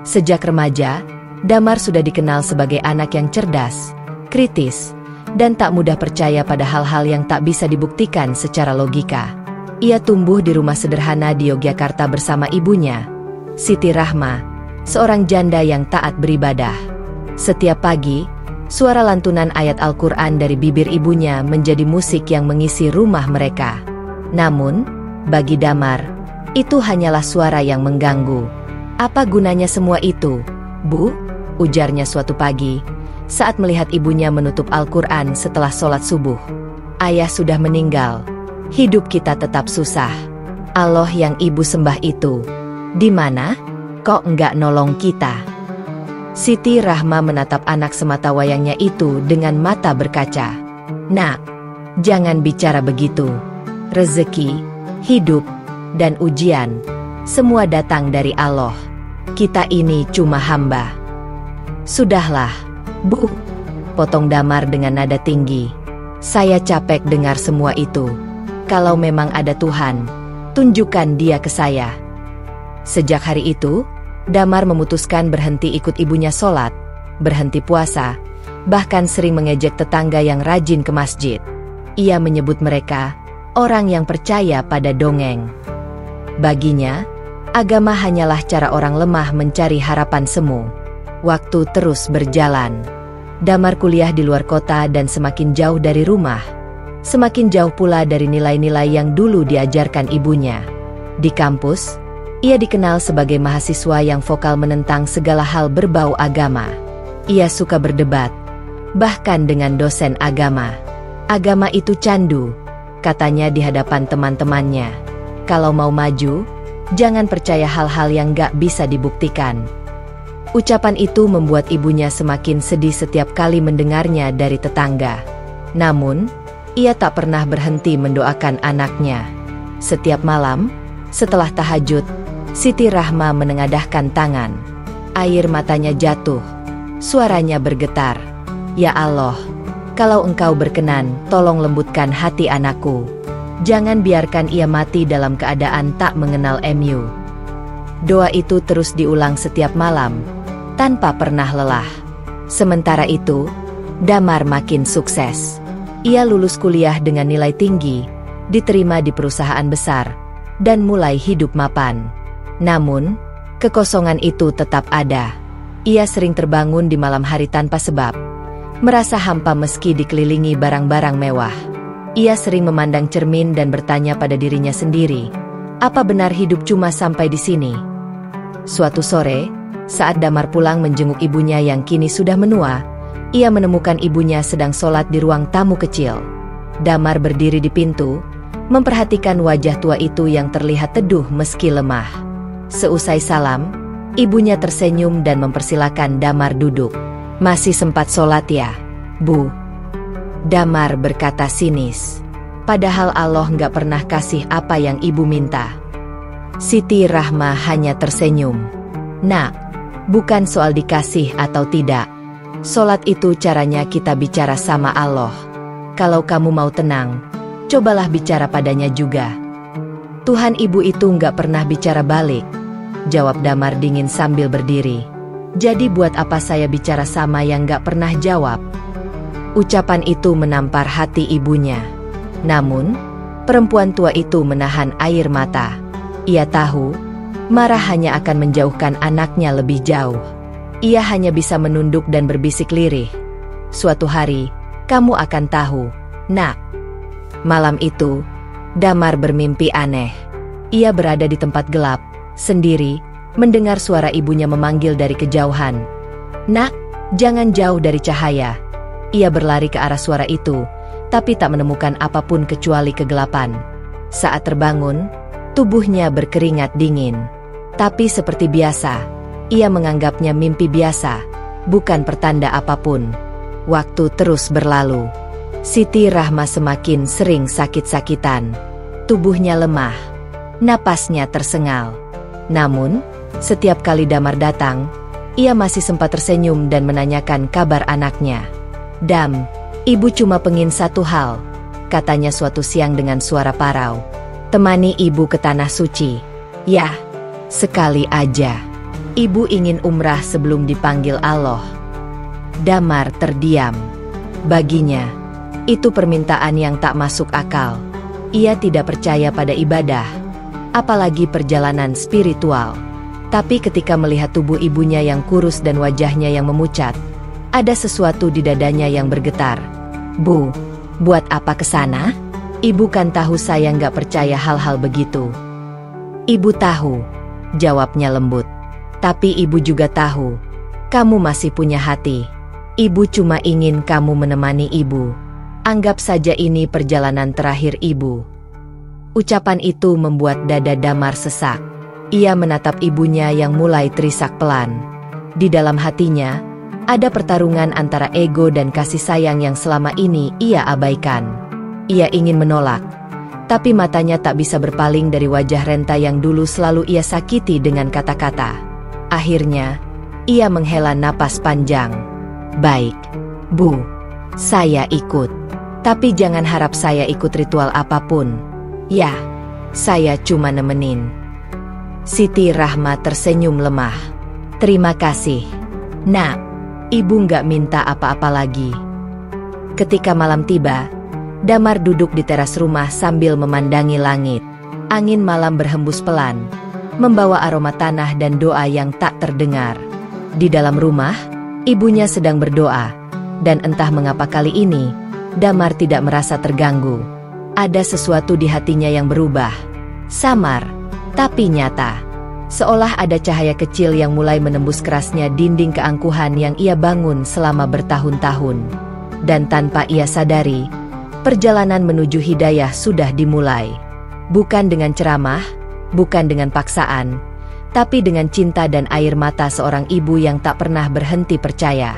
Sejak remaja, Damar sudah dikenal sebagai anak yang cerdas, kritis, dan tak mudah percaya pada hal-hal yang tak bisa dibuktikan secara logika. Ia tumbuh di rumah sederhana di Yogyakarta bersama ibunya, Siti Rahma, seorang janda yang taat beribadah. Setiap pagi, suara lantunan ayat Al-Quran dari bibir ibunya menjadi musik yang mengisi rumah mereka. Namun, bagi Damar, itu hanyalah suara yang mengganggu. "Apa gunanya semua itu, Bu?" ujarnya suatu pagi, saat melihat ibunya menutup Al-Quran setelah sholat subuh. "Ayah sudah meninggal. Hidup kita tetap susah. Allah yang ibu sembah itu, di mana? Kok enggak nolong kita?" Siti Rahma menatap anak semata wayangnya itu dengan mata berkaca. "Nak, jangan bicara begitu. Rezeki, hidup, dan ujian, semua datang dari Allah. Kita ini cuma hamba." "Sudahlah, Bu," potong Damar dengan nada tinggi. "Saya capek dengar semua itu. Kalau memang ada Tuhan, tunjukkan Dia ke saya." Sejak hari itu, Damar memutuskan berhenti ikut ibunya sholat, berhenti puasa, bahkan sering mengejek tetangga yang rajin ke masjid. Ia menyebut mereka orang yang percaya pada dongeng. Baginya, agama hanyalah cara orang lemah mencari harapan semu. Waktu terus berjalan. Damar kuliah di luar kota dan semakin jauh dari rumah. Semakin jauh pula dari nilai-nilai yang dulu diajarkan ibunya. Di kampus, ia dikenal sebagai mahasiswa yang vokal menentang segala hal berbau agama. Ia suka berdebat, bahkan dengan dosen agama. Agama itu candu, katanya di hadapan teman-temannya. Kalau mau maju, jangan percaya hal-hal yang gak bisa dibuktikan. Ucapan itu membuat ibunya semakin sedih setiap kali mendengarnya dari tetangga. Namun, ia tak pernah berhenti mendoakan anaknya. Setiap malam, setelah tahajud, Siti Rahma menengadahkan tangan. Air matanya jatuh. Suaranya bergetar. "Ya Allah, kalau Engkau berkenan, tolong lembutkan hati anakku. Jangan biarkan ia mati dalam keadaan tak mengenal MU." Doa itu terus diulang setiap malam, tanpa pernah lelah. Sementara itu, Damar makin sukses. Ia lulus kuliah dengan nilai tinggi, diterima di perusahaan besar, dan mulai hidup mapan. Namun, kekosongan itu tetap ada. Ia sering terbangun di malam hari tanpa sebab, merasa hampa meski dikelilingi barang-barang mewah. Ia sering memandang cermin dan bertanya pada dirinya sendiri, apa benar hidup cuma sampai di sini? Suatu sore, saat Damar pulang menjenguk ibunya yang kini sudah menua, ia menemukan ibunya sedang sholat di ruang tamu kecil. Damar berdiri di pintu, memperhatikan wajah tua itu yang terlihat teduh meski lemah. Seusai salam, ibunya tersenyum dan mempersilakan Damar duduk. "Masih sempat sholat ya, Bu?" Damar berkata sinis. Padahal Allah nggak pernah kasih apa yang ibu minta. Siti Rahma hanya tersenyum. "Nak, bukan soal dikasih atau tidak. Sholat itu caranya kita bicara sama Allah. Kalau kamu mau tenang, cobalah bicara padanya juga." "Tuhan ibu itu nggak pernah bicara balik," jawab Damar dingin sambil berdiri. "Jadi buat apa saya bicara sama yang nggak pernah jawab?" Ucapan itu menampar hati ibunya. Namun, perempuan tua itu menahan air mata. Ia tahu, marah hanya akan menjauhkan anaknya lebih jauh. Ia hanya bisa menunduk dan berbisik lirih. "Suatu hari, kamu akan tahu, Nak." Malam itu, Damar bermimpi aneh. Ia berada di tempat gelap, sendiri, mendengar suara ibunya memanggil dari kejauhan. "Nak, jangan jauh dari cahaya." Ia berlari ke arah suara itu, tapi tak menemukan apapun kecuali kegelapan. Saat terbangun, tubuhnya berkeringat dingin. Tapi seperti biasa, ia menganggapnya mimpi biasa, bukan pertanda apapun. Waktu terus berlalu. Siti Rahma semakin sering sakit-sakitan. Tubuhnya lemah. Napasnya tersengal. Namun, setiap kali Damar datang, ia masih sempat tersenyum dan menanyakan kabar anaknya. "Dam, ibu cuma pengin satu hal," katanya suatu siang dengan suara parau. "Temani ibu ke Tanah Suci." "Ya, sekali aja. Ibu ingin umrah sebelum dipanggil Allah." Damar terdiam. Baginya, itu permintaan yang tak masuk akal. Ia tidak percaya pada ibadah, apalagi perjalanan spiritual. Tapi ketika melihat tubuh ibunya yang kurus dan wajahnya yang memucat, ada sesuatu di dadanya yang bergetar. "Bu, buat apa ke sana? Ibu kan tahu saya nggak percaya hal-hal begitu." "Ibu tahu," jawabnya lembut. "Tapi ibu juga tahu, kamu masih punya hati. Ibu cuma ingin kamu menemani ibu. Anggap saja ini perjalanan terakhir ibu." Ucapan itu membuat dada Damar sesak. Ia menatap ibunya yang mulai terisak pelan. Di dalam hatinya, ada pertarungan antara ego dan kasih sayang yang selama ini ia abaikan. Ia ingin menolak, tapi matanya tak bisa berpaling dari wajah Renta yang dulu selalu ia sakiti dengan kata-kata. Akhirnya, ia menghela napas panjang. "Baik, Bu, saya ikut. Tapi jangan harap saya ikut ritual apapun. Ya, saya cuma nemenin." Siti Rahma tersenyum lemah. "Terima kasih, Nak. Ibu nggak minta apa-apa lagi." Ketika malam tiba, Damar duduk di teras rumah sambil memandangi langit. Angin malam berhembus pelan, membawa aroma tanah dan doa yang tak terdengar. Di dalam rumah, ibunya sedang berdoa, dan entah mengapa kali ini, Damar tidak merasa terganggu. Ada sesuatu di hatinya yang berubah. Samar, tapi nyata. Seolah ada cahaya kecil yang mulai menembus kerasnya dinding keangkuhan yang ia bangun selama bertahun-tahun. Dan tanpa ia sadari, perjalanan menuju hidayah sudah dimulai. Bukan dengan ceramah, bukan dengan paksaan, tapi dengan cinta dan air mata seorang ibu yang tak pernah berhenti percaya.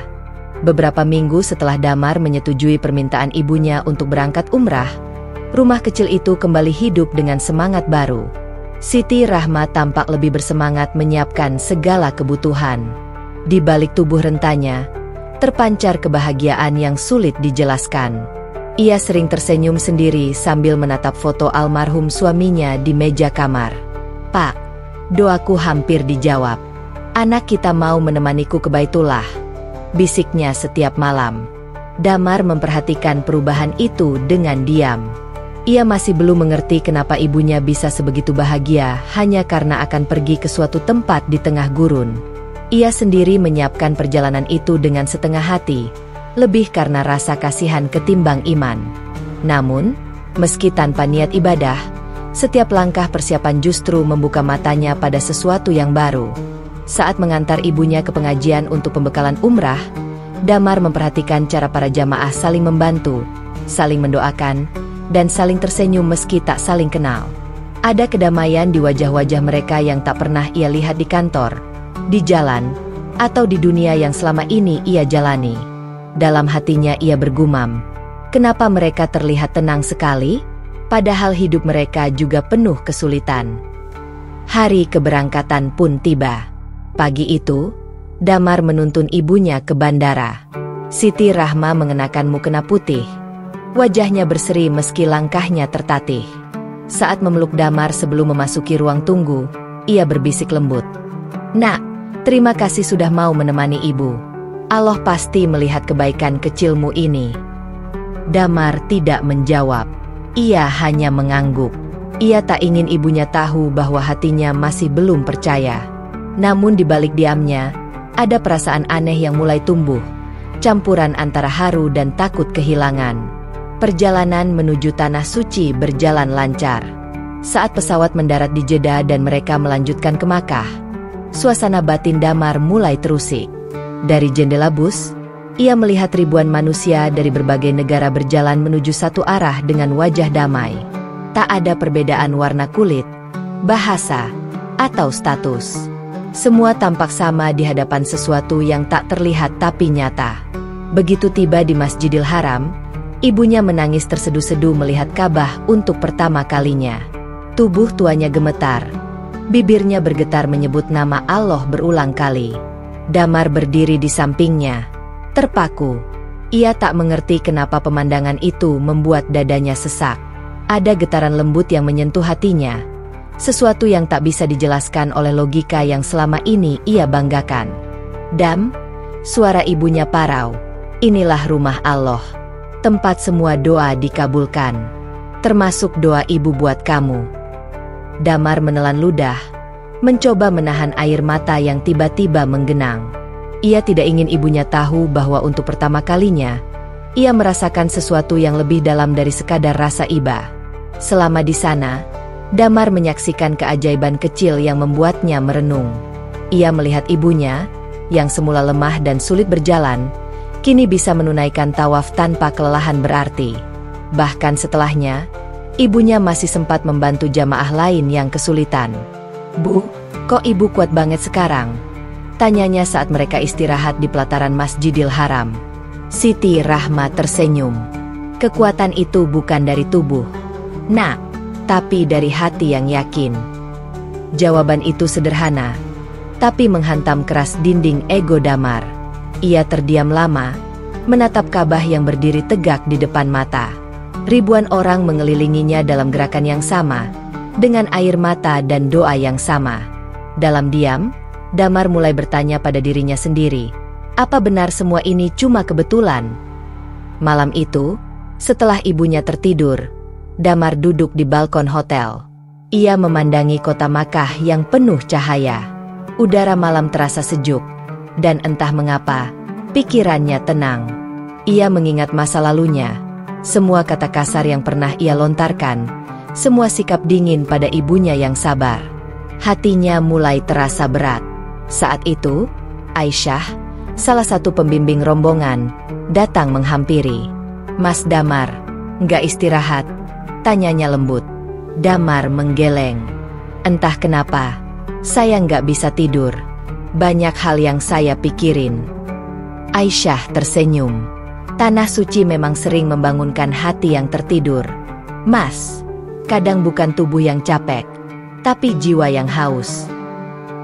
Beberapa minggu setelah Damar menyetujui permintaan ibunya untuk berangkat umrah, rumah kecil itu kembali hidup dengan semangat baru. Siti Rahma tampak lebih bersemangat menyiapkan segala kebutuhan. Di balik tubuh rentanya, terpancar kebahagiaan yang sulit dijelaskan. Ia sering tersenyum sendiri sambil menatap foto almarhum suaminya di meja kamar. "Pak, doaku hampir dijawab. Anak kita mau menemaniku ke Baitullah," bisiknya setiap malam. Damar memperhatikan perubahan itu dengan diam. Ia masih belum mengerti kenapa ibunya bisa sebegitu bahagia hanya karena akan pergi ke suatu tempat di tengah gurun. Ia sendiri menyiapkan perjalanan itu dengan setengah hati, lebih karena rasa kasihan ketimbang iman. Namun, meski tanpa niat ibadah, setiap langkah persiapan justru membuka matanya pada sesuatu yang baru. Saat mengantar ibunya ke pengajian untuk pembekalan umrah, Damar memperhatikan cara para jamaah saling membantu, saling mendoakan, dan saling tersenyum meski tak saling kenal. Ada kedamaian di wajah-wajah mereka yang tak pernah ia lihat di kantor, di jalan, atau di dunia yang selama ini ia jalani. Dalam hatinya ia bergumam, kenapa mereka terlihat tenang sekali, padahal hidup mereka juga penuh kesulitan. Hari keberangkatan pun tiba. Pagi itu, Damar menuntun ibunya ke bandara. Siti Rahma mengenakan mukena putih. Wajahnya berseri meski langkahnya tertatih. Saat memeluk Damar sebelum memasuki ruang tunggu, ia berbisik lembut. "Nak, terima kasih sudah mau menemani ibu. Allah pasti melihat kebaikan kecilmu ini." Damar tidak menjawab. Ia hanya mengangguk. Ia tak ingin ibunya tahu bahwa hatinya masih belum percaya. Namun di balik diamnya, ada perasaan aneh yang mulai tumbuh, campuran antara haru dan takut kehilangan. Perjalanan menuju Tanah Suci berjalan lancar. Saat pesawat mendarat di Jeddah dan mereka melanjutkan ke Makkah, suasana batin Damar mulai terusik. Dari jendela bus, ia melihat ribuan manusia dari berbagai negara berjalan menuju satu arah dengan wajah damai. Tak ada perbedaan warna kulit, bahasa, atau status. Semua tampak sama di hadapan sesuatu yang tak terlihat tapi nyata. Begitu tiba di Masjidil Haram, Ibunya menangis terseduh-seduh melihat Ka'bah untuk pertama kalinya. Tubuh tuanya gemetar. Bibirnya bergetar menyebut nama Allah berulang kali. Damar berdiri di sampingnya, terpaku. Ia tak mengerti kenapa pemandangan itu membuat dadanya sesak. Ada getaran lembut yang menyentuh hatinya. Sesuatu yang tak bisa dijelaskan oleh logika yang selama ini ia banggakan. Dam, suara ibunya parau. Inilah rumah Allah. Tempat semua doa dikabulkan. Termasuk doa ibu buat kamu. Damar menelan ludah, mencoba menahan air mata yang tiba-tiba menggenang. Ia tidak ingin ibunya tahu bahwa untuk pertama kalinya, ia merasakan sesuatu yang lebih dalam dari sekadar rasa iba. Selama di sana, Damar menyaksikan keajaiban kecil yang membuatnya merenung. Ia melihat ibunya, yang semula lemah dan sulit berjalan, kini bisa menunaikan tawaf tanpa kelelahan berarti. Bahkan setelahnya, ibunya masih sempat membantu jamaah lain yang kesulitan. "Bu, kok ibu kuat banget sekarang?" tanyanya saat mereka istirahat di pelataran Masjidil Haram. Siti Rahma tersenyum. "Kekuatan itu bukan dari tubuh, Nak, tapi dari hati yang yakin." Jawaban itu sederhana, tapi menghantam keras dinding ego Damar. Ia terdiam lama, menatap Ka'bah yang berdiri tegak di depan mata. Ribuan orang mengelilinginya dalam gerakan yang sama, dengan air mata dan doa yang sama. Dalam diam, Damar mulai bertanya pada dirinya sendiri, apa benar semua ini cuma kebetulan? Malam itu, setelah ibunya tertidur, Damar duduk di balkon hotel. Ia memandangi kota Makkah yang penuh cahaya. Udara malam terasa sejuk, dan entah mengapa, pikirannya tenang. Ia mengingat masa lalunya, semua kata kasar yang pernah ia lontarkan, semua sikap dingin pada ibunya yang sabar. Hatinya mulai terasa berat. Saat itu, Aisyah, salah satu pembimbing rombongan, datang menghampiri. "Mas Damar, nggak istirahat?" tanyanya lembut. Damar menggeleng. "Entah kenapa, saya nggak bisa tidur. Banyak hal yang saya pikirin." Aisyah tersenyum. Tanah suci memang sering membangunkan hati yang tertidur. "Mas, kadang bukan tubuh yang capek, tapi jiwa yang haus."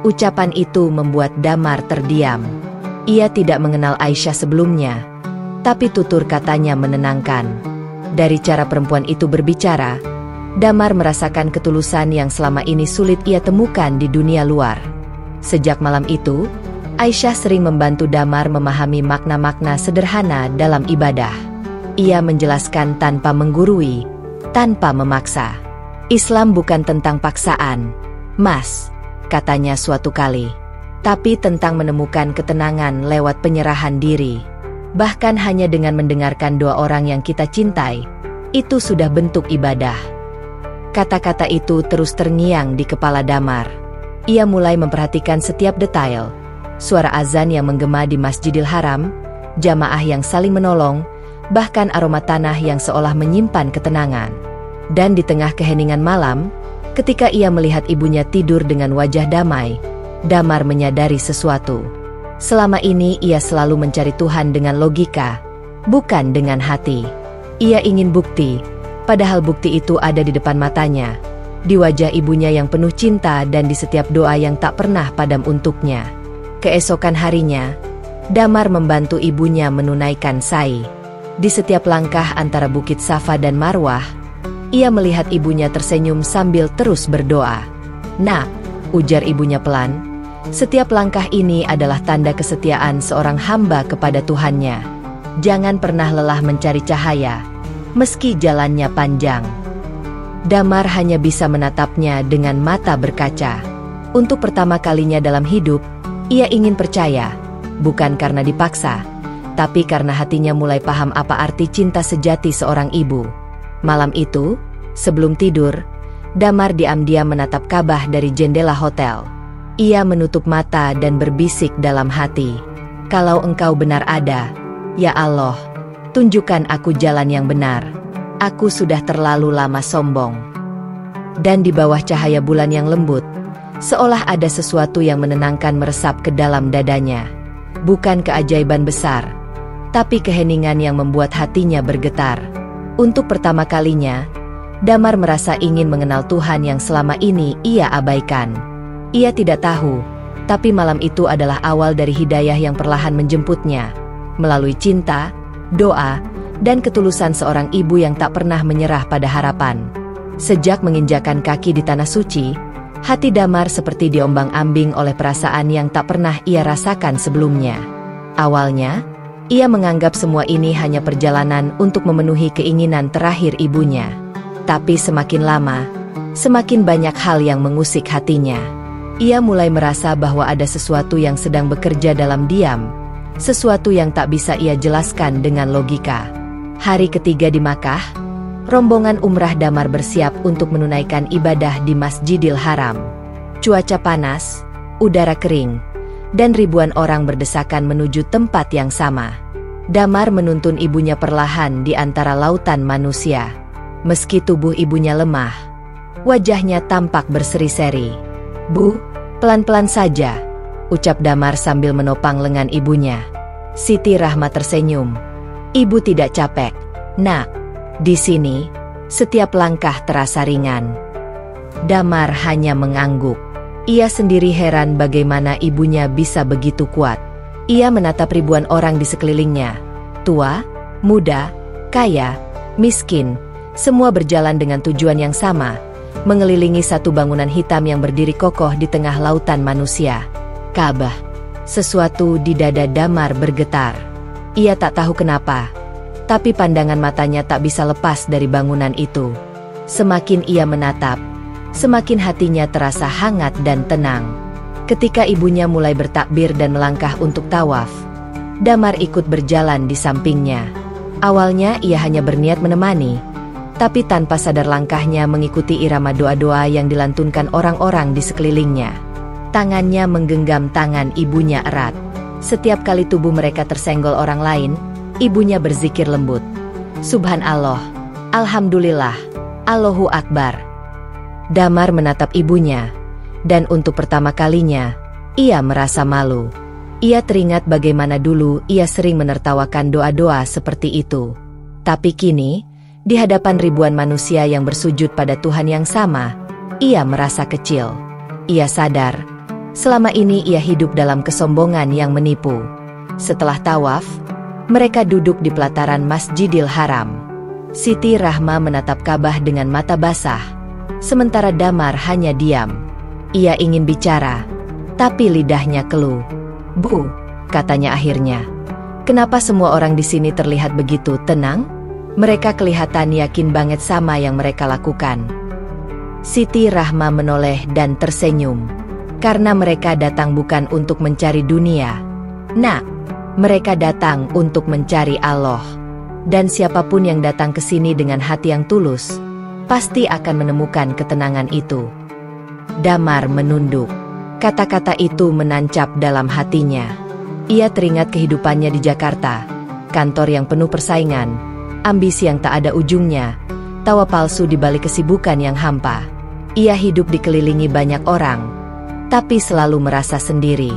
Ucapan itu membuat Damar terdiam. Ia tidak mengenal Aisyah sebelumnya, tapi tutur katanya menenangkan. Dari cara perempuan itu berbicara, Damar merasakan ketulusan yang selama ini sulit ia temukan di dunia luar. Sejak malam itu, Aisyah sering membantu Damar memahami makna-makna sederhana dalam ibadah. Ia menjelaskan tanpa menggurui, tanpa memaksa. "Islam bukan tentang paksaan, Mas," katanya suatu kali, "tapi tentang menemukan ketenangan lewat penyerahan diri. Bahkan hanya dengan mendengarkan doa orang yang kita cintai, itu sudah bentuk ibadah." Kata-kata itu terus terngiang di kepala Damar. Ia mulai memperhatikan setiap detail. Suara azan yang menggema di Masjidil Haram, jamaah yang saling menolong, bahkan aroma tanah yang seolah menyimpan ketenangan. Dan di tengah keheningan malam, ketika ia melihat ibunya tidur dengan wajah damai, Damar menyadari sesuatu. Selama ini ia selalu mencari Tuhan dengan logika, bukan dengan hati. Ia ingin bukti, padahal bukti itu ada di depan matanya, di wajah ibunya yang penuh cinta dan di setiap doa yang tak pernah padam untuknya. Keesokan harinya, Damar membantu ibunya menunaikan sa'i. Di setiap langkah antara Bukit Safa dan Marwah, ia melihat ibunya tersenyum sambil terus berdoa. "Nak," ujar ibunya pelan, "setiap langkah ini adalah tanda kesetiaan seorang hamba kepada Tuhannya. Jangan pernah lelah mencari cahaya, meski jalannya panjang." Damar hanya bisa menatapnya dengan mata berkaca. Untuk pertama kalinya dalam hidup, ia ingin percaya, bukan karena dipaksa, tapi karena hatinya mulai paham apa arti cinta sejati seorang ibu. Malam itu, sebelum tidur, Damar diam-diam menatap Ka'bah dari jendela hotel. Ia menutup mata dan berbisik dalam hati, "Kalau Engkau benar ada, ya Allah, tunjukkan aku jalan yang benar. Aku sudah terlalu lama sombong." Dan di bawah cahaya bulan yang lembut, seolah ada sesuatu yang menenangkan meresap ke dalam dadanya. Bukan keajaiban besar, tapi keheningan yang membuat hatinya bergetar. Untuk pertama kalinya, Damar merasa ingin mengenal Tuhan yang selama ini ia abaikan. Ia tidak tahu, tapi malam itu adalah awal dari hidayah yang perlahan menjemputnya, melalui cinta, doa, dan ketulusan seorang ibu yang tak pernah menyerah pada harapan. Sejak menginjakan kaki di tanah suci, hati Damar seperti diombang-ambing oleh perasaan yang tak pernah ia rasakan sebelumnya. Awalnya, ia menganggap semua ini hanya perjalanan untuk memenuhi keinginan terakhir ibunya. Tapi semakin lama, semakin banyak hal yang mengusik hatinya. Ia mulai merasa bahwa ada sesuatu yang sedang bekerja dalam diam, sesuatu yang tak bisa ia jelaskan dengan logika. Hari ketiga di Makkah, rombongan umrah Damar bersiap untuk menunaikan ibadah di Masjidil Haram. Cuaca panas, udara kering, dan ribuan orang berdesakan menuju tempat yang sama. Damar menuntun ibunya perlahan di antara lautan manusia. Meski tubuh ibunya lemah, wajahnya tampak berseri-seri. "Bu, pelan-pelan saja," ucap Damar sambil menopang lengan ibunya. Siti Rahma tersenyum. "Ibu tidak capek, Nak. Di sini, setiap langkah terasa ringan." Damar hanya mengangguk. Ia sendiri heran bagaimana ibunya bisa begitu kuat. Ia menatap ribuan orang di sekelilingnya. Tua, muda, kaya, miskin, semua berjalan dengan tujuan yang sama, mengelilingi satu bangunan hitam yang berdiri kokoh di tengah lautan manusia. Ka'bah. Sesuatu di dada Damar bergetar. Ia tak tahu kenapa, tapi pandangan matanya tak bisa lepas dari bangunan itu. Semakin ia menatap, semakin hatinya terasa hangat dan tenang. Ketika ibunya mulai bertakbir dan melangkah untuk tawaf, Damar ikut berjalan di sampingnya. Awalnya ia hanya berniat menemani, tapi tanpa sadar langkahnya mengikuti irama doa-doa yang dilantunkan orang-orang di sekelilingnya. Tangannya menggenggam tangan ibunya erat. Setiap kali tubuh mereka tersenggol orang lain, ibunya berzikir lembut. "Subhanallah, Alhamdulillah, Allahu Akbar." Damar menatap ibunya, dan untuk pertama kalinya, ia merasa malu. Ia teringat bagaimana dulu ia sering menertawakan doa-doa seperti itu. Tapi kini, di hadapan ribuan manusia yang bersujud pada Tuhan yang sama, ia merasa kecil. Ia sadar, selama ini ia hidup dalam kesombongan yang menipu. Setelah tawaf, mereka duduk di pelataran Masjidil Haram. Siti Rahma menatap Ka'bah dengan mata basah, sementara Damar hanya diam. Ia ingin bicara, tapi lidahnya keluh. "Bu," katanya akhirnya, "kenapa semua orang di sini terlihat begitu tenang? Mereka kelihatan yakin banget sama yang mereka lakukan." Siti Rahma menoleh dan tersenyum. "Karena mereka datang bukan untuk mencari dunia, Nak. Mereka datang untuk mencari Allah. Dan siapapun yang datang ke sini dengan hati yang tulus, pasti akan menemukan ketenangan itu." Damar menunduk. Kata-kata itu menancap dalam hatinya. Ia teringat kehidupannya di Jakarta, kantor yang penuh persaingan, ambisi yang tak ada ujungnya, tawa palsu di balik kesibukan yang hampa. Ia hidup dikelilingi banyak orang, tapi selalu merasa sendiri.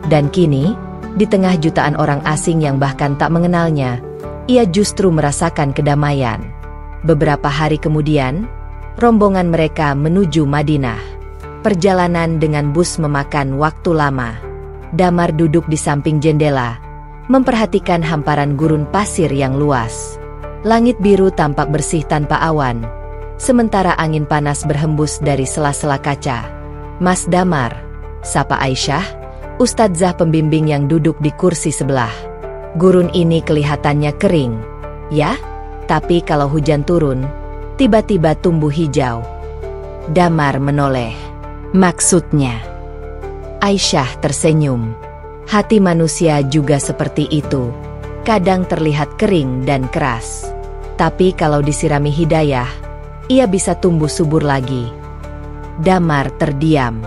Dan kini, di tengah jutaan orang asing yang bahkan tak mengenalnya, ia justru merasakan kedamaian. Beberapa hari kemudian, rombongan mereka menuju Madinah. Perjalanan dengan bus memakan waktu lama. Damar duduk di samping jendela, memperhatikan hamparan gurun pasir yang luas. Langit biru tampak bersih tanpa awan, sementara angin panas berhembus dari sela-sela kaca. "Mas Damar," sapa Aisyah, ustadzah pembimbing yang duduk di kursi sebelah. "Gurun ini kelihatannya kering, ya? Tapi kalau hujan turun, tiba-tiba tumbuh hijau." Damar menoleh. "Maksudnya?" Aisyah tersenyum. Hati manusia juga seperti itu. Kadang terlihat kering dan keras. Tapi kalau disirami hidayah, ia bisa tumbuh subur lagi. Damar terdiam.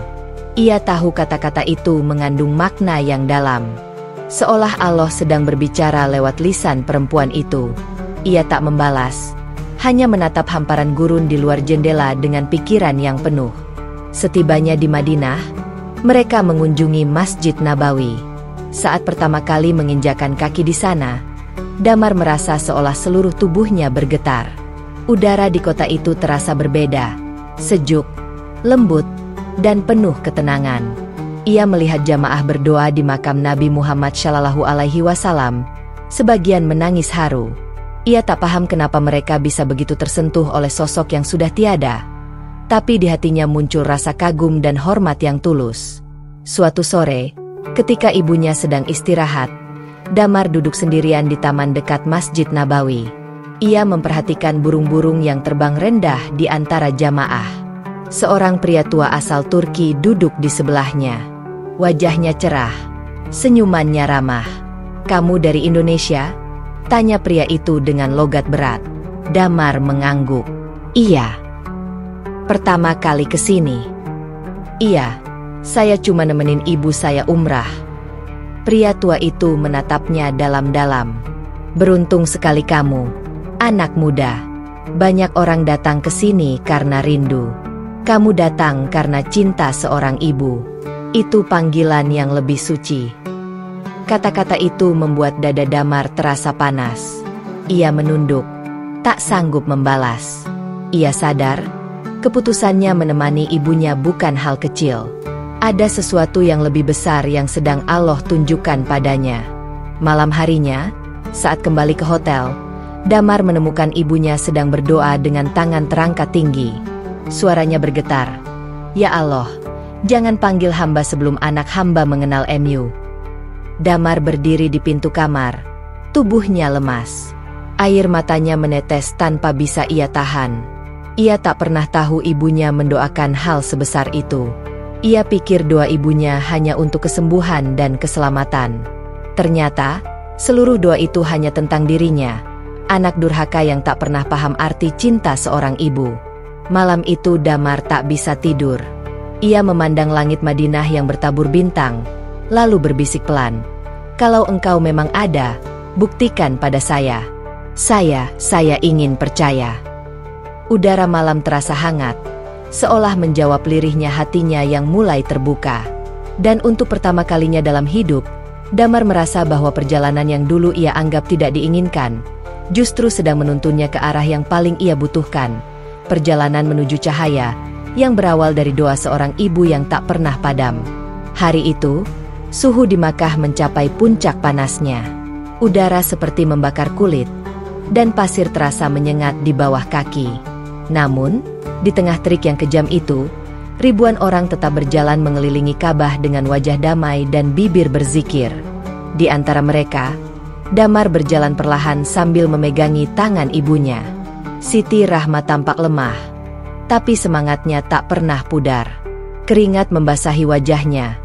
Ia tahu kata-kata itu mengandung makna yang dalam. Seolah Allah sedang berbicara lewat lisan perempuan itu. Ia tak membalas, hanya menatap hamparan gurun di luar jendela dengan pikiran yang penuh. Setibanya di Madinah, mereka mengunjungi Masjid Nabawi. Saat pertama kali menginjakan kaki di sana, Damar merasa seolah seluruh tubuhnya bergetar. Udara di kota itu terasa berbeda, sejuk, lembut, dan penuh ketenangan. Ia melihat jamaah berdoa di makam Nabi Muhammad Shallallahu Alaihi Wasallam. Sebagian menangis haru. Ia tak paham kenapa mereka bisa begitu tersentuh oleh sosok yang sudah tiada. Tapi di hatinya muncul rasa kagum dan hormat yang tulus. Suatu sore, ketika ibunya sedang istirahat, Damar duduk sendirian di taman dekat Masjid Nabawi. Ia memperhatikan burung-burung yang terbang rendah di antara jamaah. Seorang pria tua asal Turki duduk di sebelahnya. Wajahnya cerah, senyumannya ramah. "Kamu dari Indonesia?" tanya pria itu dengan logat berat. Damar mengangguk. "Iya. Pertama kali ke sini." "Iya, saya cuma nemenin ibu saya umrah." Pria tua itu menatapnya dalam-dalam. "Beruntung sekali kamu, anak muda. Banyak orang datang ke sini karena rindu. Kamu datang karena cinta seorang ibu. Itu panggilan yang lebih suci." Kata-kata itu membuat dada Damar terasa panas. Ia menunduk, tak sanggup membalas. Ia sadar, keputusannya menemani ibunya bukan hal kecil. Ada sesuatu yang lebih besar yang sedang Allah tunjukkan padanya. Malam harinya, saat kembali ke hotel, Damar menemukan ibunya sedang berdoa dengan tangan terangkat tinggi. Suaranya bergetar. "Ya Allah, jangan panggil hamba sebelum anak hamba mengenal MU." Damar berdiri di pintu kamar. Tubuhnya lemas. Air matanya menetes tanpa bisa ia tahan. Ia tak pernah tahu ibunya mendoakan hal sebesar itu. Ia pikir doa ibunya hanya untuk kesembuhan dan keselamatan. Ternyata, seluruh doa itu hanya tentang dirinya, anak durhaka yang tak pernah paham arti cinta seorang ibu. Malam itu Damar tak bisa tidur. Ia memandang langit Madinah yang bertabur bintang, lalu berbisik pelan, "Kalau engkau memang ada, buktikan pada saya. Saya ingin percaya." Udara malam terasa hangat, seolah menjawab lirihnya hatinya yang mulai terbuka. Dan untuk pertama kalinya dalam hidup, Damar merasa bahwa perjalanan yang dulu ia anggap tidak diinginkan, justru sedang menuntunnya ke arah yang paling ia butuhkan. Perjalanan menuju cahaya, yang berawal dari doa seorang ibu yang tak pernah padam. Hari itu, suhu di Makkah mencapai puncak panasnya. Udara seperti membakar kulit, dan pasir terasa menyengat di bawah kaki. Namun, di tengah terik yang kejam itu, ribuan orang tetap berjalan mengelilingi Ka'bah dengan wajah damai dan bibir berzikir. Di antara mereka, Damar berjalan perlahan sambil memegangi tangan ibunya. Siti Rahma tampak lemah, tapi semangatnya tak pernah pudar. Keringat membasahi wajahnya,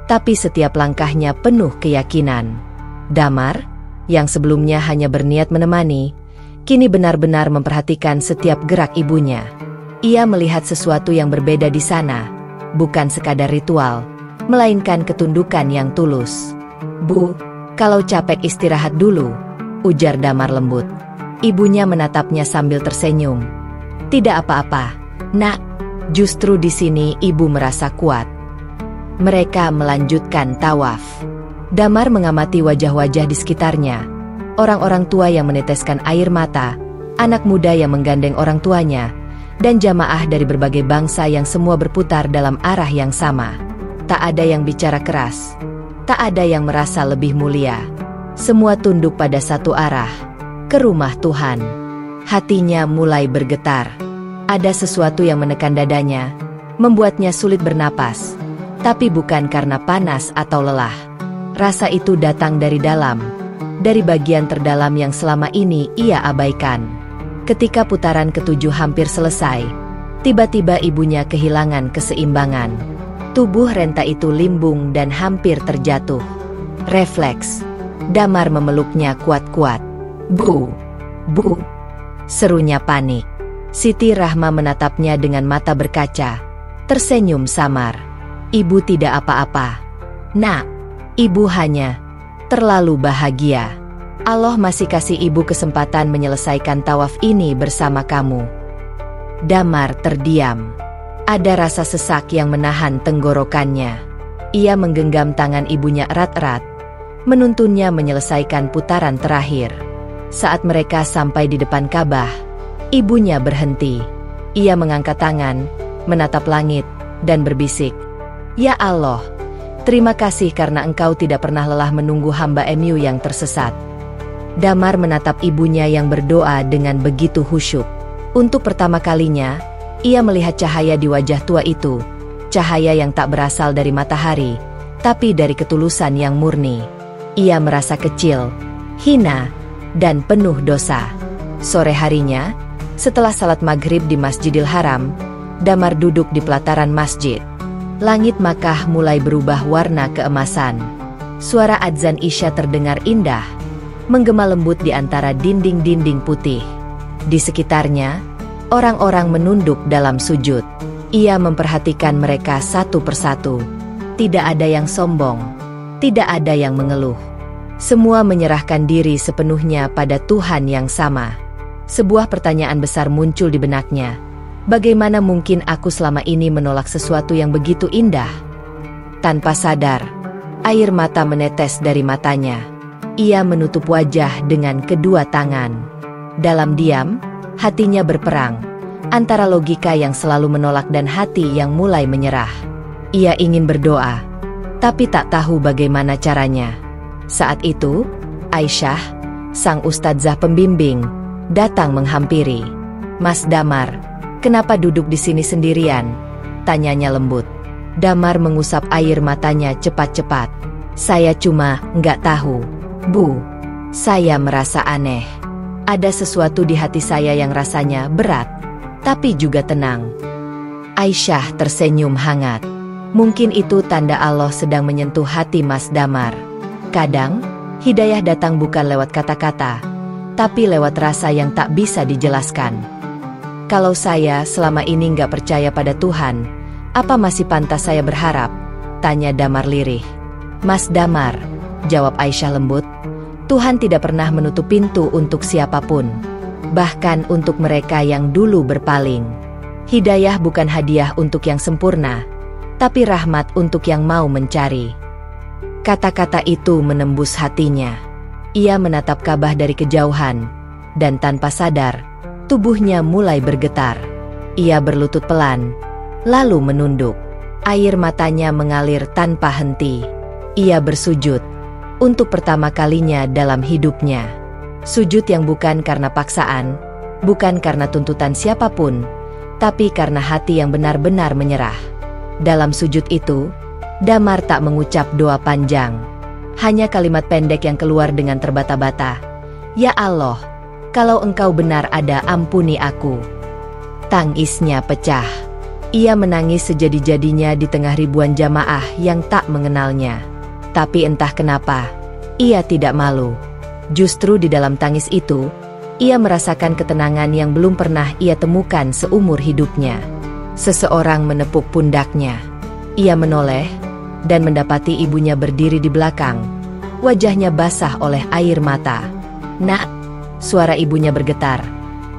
tapi setiap langkahnya penuh keyakinan. Damar, yang sebelumnya hanya berniat menemani, kini benar-benar memperhatikan setiap gerak ibunya. Ia melihat sesuatu yang berbeda di sana, bukan sekadar ritual, melainkan ketundukan yang tulus. "Bu, kalau capek istirahat dulu," ujar Damar lembut. Ibunya menatapnya sambil tersenyum. "Tidak apa-apa, Nak. Justru di sini ibu merasa kuat." Mereka melanjutkan tawaf. Damar mengamati wajah-wajah di sekitarnya. Orang-orang tua yang meneteskan air mata, anak muda yang menggandeng orang tuanya, dan jamaah dari berbagai bangsa yang semua berputar dalam arah yang sama. Tak ada yang bicara keras, tak ada yang merasa lebih mulia. Semua tunduk pada satu arah, ke rumah Tuhan. Hatinya mulai bergetar. Ada sesuatu yang menekan dadanya, membuatnya sulit bernapas, tapi bukan karena panas atau lelah. Rasa itu datang dari dalam, dari bagian terdalam yang selama ini ia abaikan. Ketika putaran ketujuh hampir selesai, tiba-tiba ibunya kehilangan keseimbangan. Tubuh renta itu limbung dan hampir terjatuh. Refleks, Damar memeluknya kuat-kuat. "Bu, Bu," serunya panik. Siti Rahma menatapnya dengan mata berkaca, tersenyum samar. "Ibu tidak apa-apa, Nak. Ibu hanya terlalu bahagia. Allah masih kasih ibu kesempatan menyelesaikan tawaf ini bersama kamu." Damar terdiam. Ada rasa sesak yang menahan tenggorokannya. Ia menggenggam tangan ibunya erat-erat, menuntunnya menyelesaikan putaran terakhir. Saat mereka sampai di depan Ka'bah, ibunya berhenti. Ia mengangkat tangan, menatap langit, dan berbisik, "Ya Allah, terima kasih karena Engkau tidak pernah lelah menunggu hamba-Mu yang tersesat." Damar menatap ibunya yang berdoa dengan begitu khusyuk. Untuk pertama kalinya, ia melihat cahaya di wajah tua itu. Cahaya yang tak berasal dari matahari, tapi dari ketulusan yang murni. Ia merasa kecil, hina, dan penuh dosa. Sore harinya, setelah salat maghrib di Masjidil Haram, Damar duduk di pelataran masjid. Langit Makkah mulai berubah warna keemasan. Suara adzan Isya terdengar indah, menggema lembut di antara dinding-dinding putih. Di sekitarnya, orang-orang menunduk dalam sujud. Ia memperhatikan mereka satu persatu. Tidak ada yang sombong, tidak ada yang mengeluh. Semua menyerahkan diri sepenuhnya pada Tuhan yang sama. Sebuah pertanyaan besar muncul di benaknya. Bagaimana mungkin aku selama ini menolak sesuatu yang begitu indah? Tanpa sadar, air mata menetes dari matanya. Ia menutup wajah dengan kedua tangan. Dalam diam, hatinya berperang antara logika yang selalu menolak dan hati yang mulai menyerah. Ia ingin berdoa, tapi tak tahu bagaimana caranya. Saat itu, Aisyah, sang ustadzah pembimbing, datang menghampiri. "Mas Damar, kenapa duduk di sini sendirian?" tanyanya lembut. Damar mengusap air matanya cepat-cepat. "Saya cuma nggak tahu, Bu. Saya merasa aneh. Ada sesuatu di hati saya yang rasanya berat, tapi juga tenang." Aisyah tersenyum hangat. Mungkin itu tanda Allah sedang menyentuh hati Mas Damar. Kadang, hidayah datang bukan lewat kata-kata, tapi lewat rasa yang tak bisa dijelaskan. "Kalau saya selama ini nggak percaya pada Tuhan, apa masih pantas saya berharap?" tanya Damar lirih. "Mas Damar," jawab Aisyah lembut, "Tuhan tidak pernah menutup pintu untuk siapapun, bahkan untuk mereka yang dulu berpaling. Hidayah bukan hadiah untuk yang sempurna, tapi rahmat untuk yang mau mencari." Kata-kata itu menembus hatinya. Ia menatap Ka'bah dari kejauhan, dan tanpa sadar, tubuhnya mulai bergetar. Ia berlutut pelan, lalu menunduk. Air matanya mengalir tanpa henti. Ia bersujud, untuk pertama kalinya dalam hidupnya. Sujud yang bukan karena paksaan, bukan karena tuntutan siapapun, tapi karena hati yang benar-benar menyerah. Dalam sujud itu, Damar tak mengucap doa panjang. Hanya kalimat pendek yang keluar dengan terbata-bata. "Ya Allah, kalau Engkau benar ada, ampuni aku." Tangisnya pecah. Ia menangis sejadi-jadinya di tengah ribuan jamaah yang tak mengenalnya. Tapi entah kenapa, ia tidak malu. Justru di dalam tangis itu, ia merasakan ketenangan yang belum pernah ia temukan seumur hidupnya. Seseorang menepuk pundaknya. Ia menoleh dan mendapati ibunya berdiri di belakang. Wajahnya basah oleh air mata. "Nak," suara ibunya bergetar.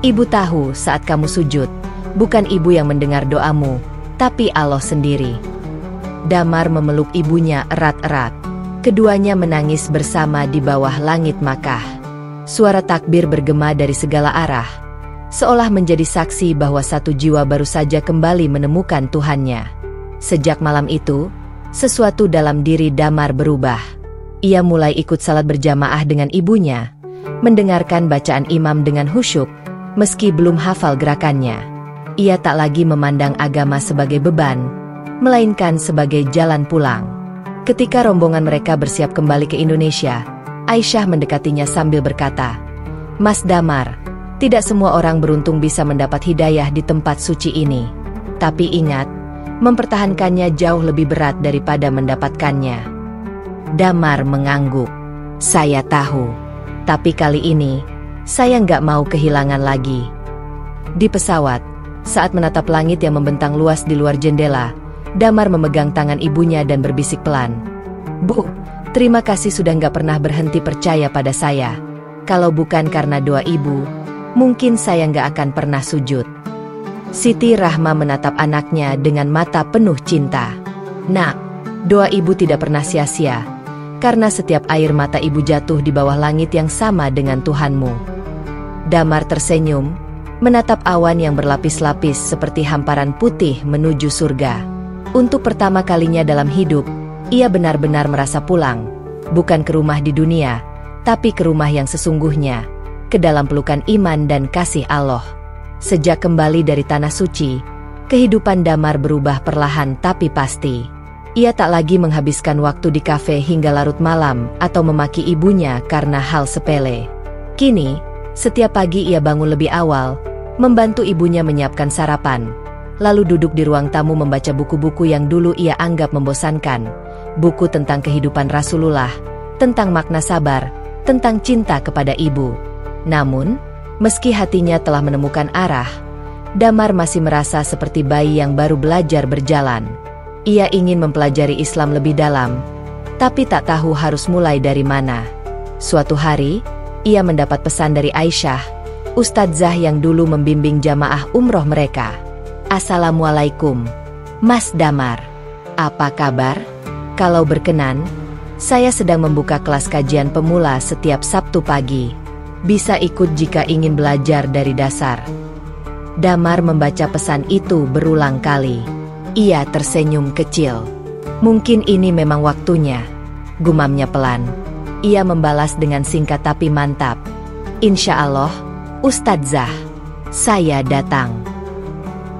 "Ibu tahu saat kamu sujud, bukan ibu yang mendengar doamu, tapi Allah sendiri." Damar memeluk ibunya erat-erat. Keduanya menangis bersama di bawah langit Makkah. Suara takbir bergema dari segala arah, seolah menjadi saksi bahwa satu jiwa baru saja kembali menemukan Tuhannya. Sejak malam itu, sesuatu dalam diri Damar berubah. Ia mulai ikut salat berjamaah dengan ibunya, mendengarkan bacaan imam dengan khusyuk, meski belum hafal gerakannya. Ia tak lagi memandang agama sebagai beban, melainkan sebagai jalan pulang. Ketika rombongan mereka bersiap kembali ke Indonesia, Aisyah mendekatinya sambil berkata, "Mas Damar, tidak semua orang beruntung bisa mendapat hidayah di tempat suci ini. Tapi ingat, mempertahankannya jauh lebih berat daripada mendapatkannya." Damar mengangguk. "Saya tahu, tapi kali ini, saya nggak mau kehilangan lagi." Di pesawat, saat menatap langit yang membentang luas di luar jendela, Damar memegang tangan ibunya dan berbisik pelan, "Bu, terima kasih sudah nggak pernah berhenti percaya pada saya. Kalau bukan karena doa ibu, mungkin saya nggak akan pernah sujud." Siti Rahma menatap anaknya dengan mata penuh cinta. "Nak, doa ibu tidak pernah sia-sia. karena setiap air mata ibu jatuh di bawah langit yang sama dengan Tuhanmu. Damar tersenyum, menatap awan yang berlapis-lapis seperti hamparan putih menuju surga. Untuk pertama kalinya dalam hidup, ia benar-benar merasa pulang, bukan ke rumah di dunia, tapi ke rumah yang sesungguhnya, ke dalam pelukan iman dan kasih Allah. Sejak kembali dari Tanah Suci, kehidupan Damar berubah perlahan tapi pasti. Ia tak lagi menghabiskan waktu di kafe hingga larut malam atau memaki ibunya karena hal sepele. Kini, setiap pagi ia bangun lebih awal, membantu ibunya menyiapkan sarapan, lalu duduk di ruang tamu membaca buku-buku yang dulu ia anggap membosankan, buku tentang kehidupan Rasulullah, tentang makna sabar, tentang cinta kepada ibu. Namun, meski hatinya telah menemukan arah, Damar masih merasa seperti bayi yang baru belajar berjalan. Ia ingin mempelajari Islam lebih dalam, tapi tak tahu harus mulai dari mana. Suatu hari, ia mendapat pesan dari Aisyah, ustadzah yang dulu membimbing jamaah umroh mereka. "Assalamualaikum, Mas Damar. Apa kabar? Kalau berkenan, saya sedang membuka kelas kajian pemula setiap Sabtu pagi. Bisa ikut jika ingin belajar dari dasar." Damar membaca pesan itu berulang kali. Ia tersenyum kecil. "Mungkin ini memang waktunya," gumamnya pelan. Ia membalas dengan singkat tapi mantap. "Insya Allah, Ustadzah, saya datang."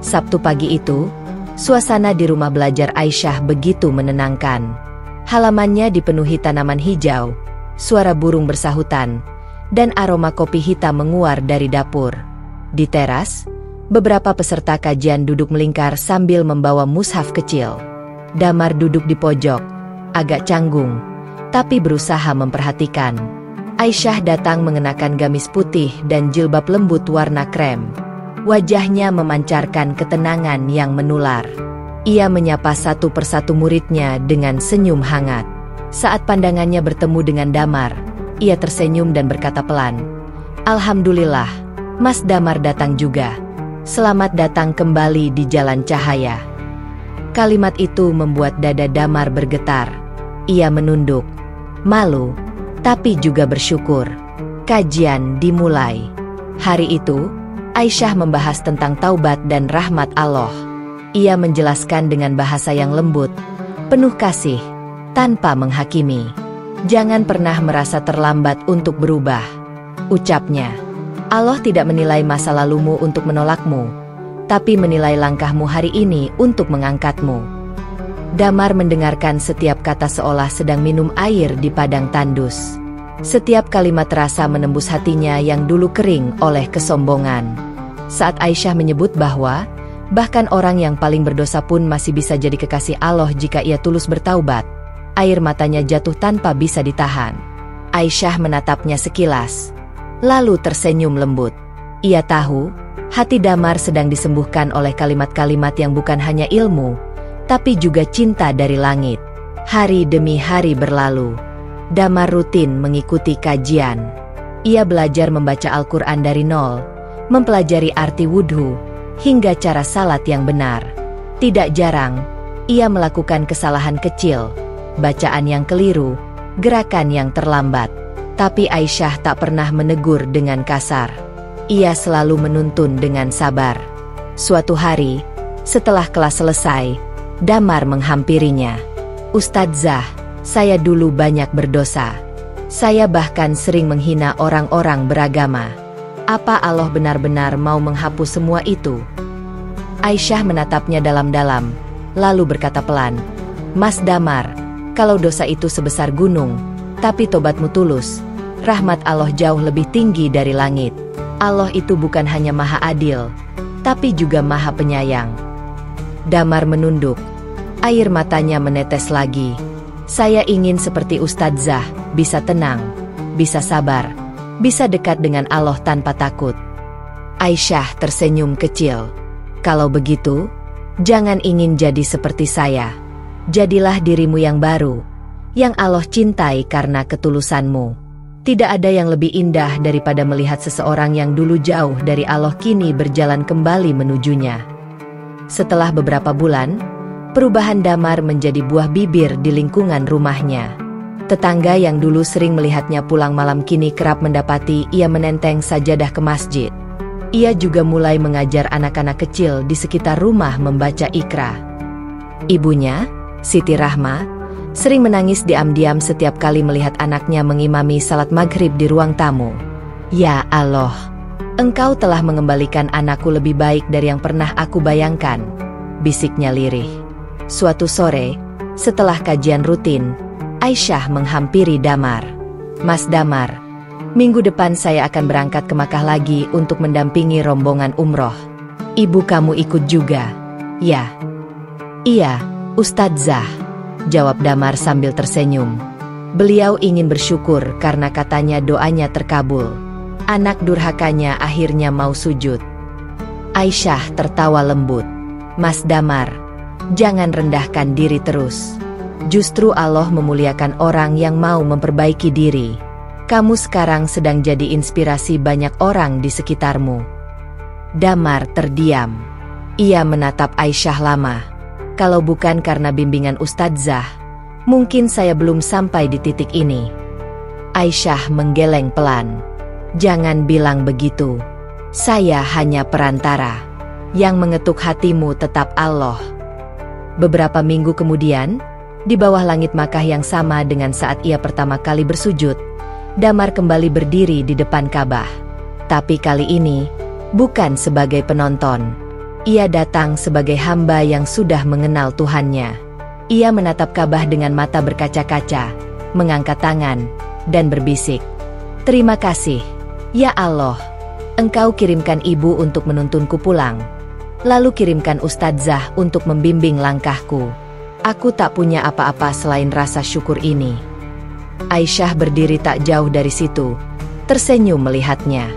Sabtu pagi itu, suasana di rumah belajar Aisyah begitu menenangkan. Halamannya dipenuhi tanaman hijau, suara burung bersahutan, dan aroma kopi hitam menguar dari dapur. Di teras, beberapa peserta kajian duduk melingkar sambil membawa mushaf kecil. Damar duduk di pojok, agak canggung, tapi berusaha memperhatikan. Aisyah datang mengenakan gamis putih dan jilbab lembut warna krem. Wajahnya memancarkan ketenangan yang menular. Ia menyapa satu persatu muridnya dengan senyum hangat. Saat pandangannya bertemu dengan Damar, ia tersenyum dan berkata pelan, "Alhamdulillah, Mas Damar datang juga. Selamat datang kembali di jalan cahaya." Kalimat itu membuat dada Damar bergetar. Ia menunduk, malu, tapi juga bersyukur. Kajian dimulai. Hari itu, Aisyah membahas tentang taubat dan rahmat Allah. Ia menjelaskan dengan bahasa yang lembut, penuh kasih, tanpa menghakimi. "Jangan pernah merasa terlambat untuk berubah," ucapnya. "Allah tidak menilai masa lalumu untuk menolakmu, tapi menilai langkahmu hari ini untuk mengangkatmu." Damar mendengarkan setiap kata seolah sedang minum air di padang tandus. Setiap kalimat terasa menembus hatinya yang dulu kering oleh kesombongan. Saat Aisyah menyebut bahwa bahkan orang yang paling berdosa pun masih bisa jadi kekasih Allah jika ia tulus bertaubat, air matanya jatuh tanpa bisa ditahan. Aisyah menatapnya sekilas, lalu tersenyum lembut. Ia tahu, hati Damar sedang disembuhkan oleh kalimat-kalimat yang bukan hanya ilmu, tapi juga cinta dari langit. Hari demi hari berlalu. Damar rutin mengikuti kajian. Ia belajar membaca Al-Quran dari nol, mempelajari arti wudhu, hingga cara salat yang benar. Tidak jarang, ia melakukan kesalahan kecil, bacaan yang keliru, gerakan yang terlambat. Tapi Aisyah tak pernah menegur dengan kasar. Ia selalu menuntun dengan sabar. Suatu hari, setelah kelas selesai, Damar menghampirinya. "Ustadzah, saya dulu banyak berdosa. Saya bahkan sering menghina orang-orang beragama. Apa Allah benar-benar mau menghapus semua itu?" Aisyah menatapnya dalam-dalam, lalu berkata pelan, "Mas Damar, kalau dosa itu sebesar gunung, tapi tobatmu tulus, rahmat Allah jauh lebih tinggi dari langit. Allah itu bukan hanya maha adil, tapi juga maha penyayang." Damar menunduk. Air matanya menetes lagi. "Saya ingin seperti Ustadzah, bisa tenang, bisa sabar, bisa dekat dengan Allah tanpa takut." Aisyah tersenyum kecil. "Kalau begitu, jangan ingin jadi seperti saya. Jadilah dirimu yang baru, yang Allah cintai karena ketulusanmu. Tidak ada yang lebih indah daripada melihat seseorang yang dulu jauh dari Allah kini berjalan kembali menujunya." Setelah beberapa bulan, perubahan Damar menjadi buah bibir di lingkungan rumahnya. Tetangga yang dulu sering melihatnya pulang malam kini kerap mendapati ia menenteng sajadah ke masjid. Ia juga mulai mengajar anak-anak kecil di sekitar rumah membaca Iqra. Ibunya, Siti Rahma, sering menangis diam-diam setiap kali melihat anaknya mengimami salat maghrib di ruang tamu. "Ya Allah, Engkau telah mengembalikan anakku lebih baik dari yang pernah aku bayangkan," bisiknya lirih. Suatu sore, setelah kajian rutin, Aisyah menghampiri Damar. "Mas Damar, minggu depan saya akan berangkat ke Makkah lagi untuk mendampingi rombongan umroh. Ibu kamu ikut juga?" "Ya." "Iya, Ustadzah," jawab Damar sambil tersenyum. Beliau ingin bersyukur karena katanya doanya terkabul. Anak durhakanya akhirnya mau sujud. Aisyah tertawa lembut. "Mas Damar, jangan rendahkan diri terus. Justru Allah memuliakan orang yang mau memperbaiki diri. Kamu sekarang sedang jadi inspirasi banyak orang di sekitarmu." Damar terdiam. Ia menatap Aisyah lama. "Kalau bukan karena bimbingan Ustadzah, mungkin saya belum sampai di titik ini." Aisyah menggeleng pelan. "Jangan bilang begitu. Saya hanya perantara. Yang mengetuk hatimu tetap Allah." Beberapa minggu kemudian, di bawah langit Makkah yang sama dengan saat ia pertama kali bersujud, Damar kembali berdiri di depan Ka'bah. Tapi kali ini, bukan sebagai penonton. Ia datang sebagai hamba yang sudah mengenal Tuhannya. Ia menatap Ka'bah dengan mata berkaca-kaca, mengangkat tangan, dan berbisik, "Terima kasih, ya Allah. Engkau kirimkan ibu untuk menuntunku pulang. Lalu kirimkan Ustadzah untuk membimbing langkahku. Aku tak punya apa-apa selain rasa syukur ini." Aisyah berdiri tak jauh dari situ, tersenyum melihatnya.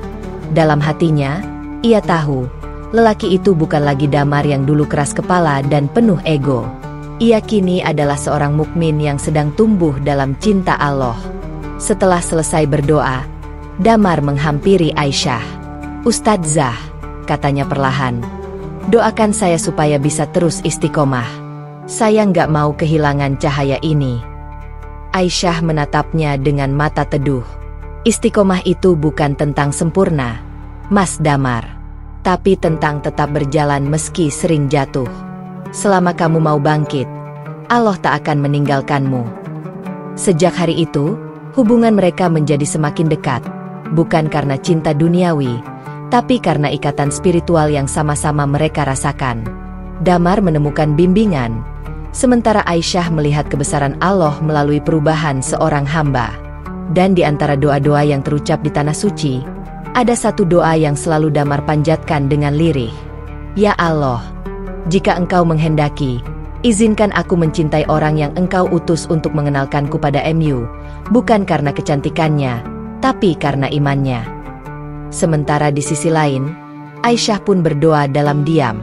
Dalam hatinya, ia tahu, lelaki itu bukan lagi Damar yang dulu keras kepala dan penuh ego. Ia kini adalah seorang mukmin yang sedang tumbuh dalam cinta Allah. Setelah selesai berdoa, Damar menghampiri Aisyah. "Ustadzah," katanya perlahan, "doakan saya supaya bisa terus istiqomah. Saya nggak mau kehilangan cahaya ini." Aisyah menatapnya dengan mata teduh. "Istiqomah itu bukan tentang sempurna, Mas Damar. Tapi tentang tetap berjalan meski sering jatuh. Selama kamu mau bangkit, Allah tak akan meninggalkanmu." Sejak hari itu, hubungan mereka menjadi semakin dekat. Bukan karena cinta duniawi, tapi karena ikatan spiritual yang sama-sama mereka rasakan. Damar menemukan bimbingan, sementara Aisyah melihat kebesaran Allah melalui perubahan seorang hamba. Dan di antara doa-doa yang terucap di Tanah Suci, ada satu doa yang selalu Damar panjatkan dengan lirih. "Ya Allah, jika Engkau menghendaki, izinkan aku mencintai orang yang Engkau utus untuk mengenalkanku pada MU, bukan karena kecantikannya, tapi karena imannya." Sementara di sisi lain, Aisyah pun berdoa dalam diam.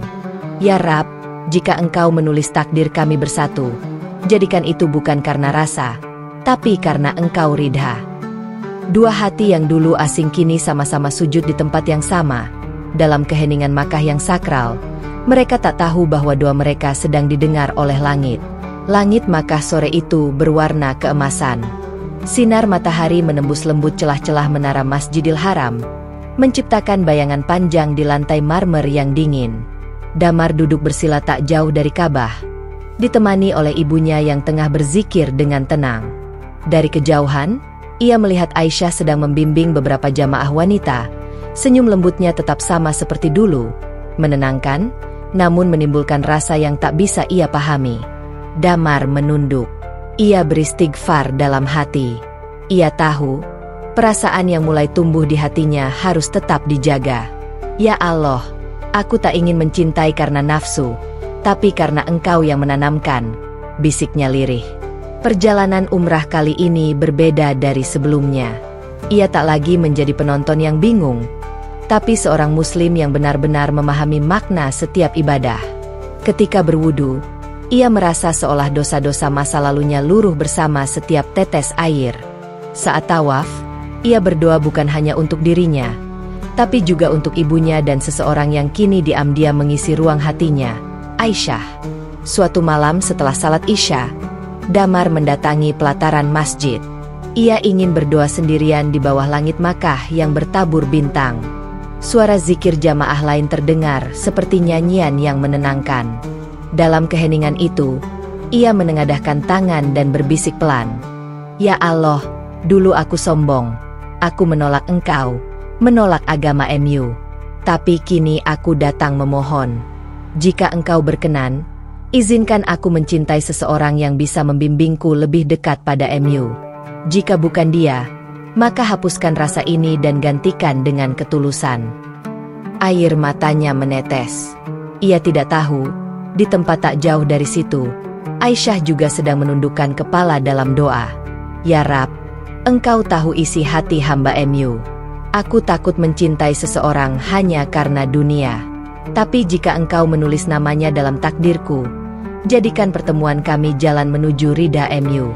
"Ya Rab, jika Engkau menulis takdir kami bersatu, jadikan itu bukan karena rasa, tapi karena Engkau ridha." Dua hati yang dulu asing kini sama-sama sujud di tempat yang sama. Dalam keheningan Makkah yang sakral, mereka tak tahu bahwa doa mereka sedang didengar oleh langit. Langit Makkah sore itu berwarna keemasan. Sinar matahari menembus lembut celah-celah menara Masjidil Haram, menciptakan bayangan panjang di lantai marmer yang dingin. Damar duduk bersila tak jauh dari Ka'bah, ditemani oleh ibunya yang tengah berzikir dengan tenang. Dari kejauhan, ia melihat Aisyah sedang membimbing beberapa jamaah wanita. Senyum lembutnya tetap sama seperti dulu, menenangkan, namun menimbulkan rasa yang tak bisa ia pahami. Damar menunduk. Ia beristighfar dalam hati. Ia tahu, perasaan yang mulai tumbuh di hatinya harus tetap dijaga. "Ya Allah, aku tak ingin mencintai karena nafsu, tapi karena Engkau yang menanamkan," bisiknya lirih. Perjalanan umrah kali ini berbeda dari sebelumnya. Ia tak lagi menjadi penonton yang bingung, tapi seorang muslim yang benar-benar memahami makna setiap ibadah. Ketika berwudu, ia merasa seolah dosa-dosa masa lalunya luruh bersama setiap tetes air. Saat tawaf, ia berdoa bukan hanya untuk dirinya, tapi juga untuk ibunya dan seseorang yang kini diam-diam mengisi ruang hatinya, Aisyah. Suatu malam setelah salat Isya, Damar mendatangi pelataran masjid. Ia ingin berdoa sendirian di bawah langit Makkah yang bertabur bintang. Suara zikir jamaah lain terdengar seperti nyanyian yang menenangkan. Dalam keheningan itu, ia menengadahkan tangan dan berbisik pelan. Ya Allah, dulu aku sombong. Aku menolak Engkau, menolak agama MU. Tapi kini aku datang memohon. Jika Engkau berkenan, izinkan aku mencintai seseorang yang bisa membimbingku lebih dekat pada MU. Jika bukan dia, maka hapuskan rasa ini dan gantikan dengan ketulusan. Air matanya menetes. Ia tidak tahu, di tempat tak jauh dari situ, Aisyah juga sedang menundukkan kepala dalam doa. Ya Rab, Engkau tahu isi hati hamba MU. Aku takut mencintai seseorang hanya karena dunia. Tapi jika Engkau menulis namanya dalam takdirku, jadikan pertemuan kami jalan menuju ridha MU.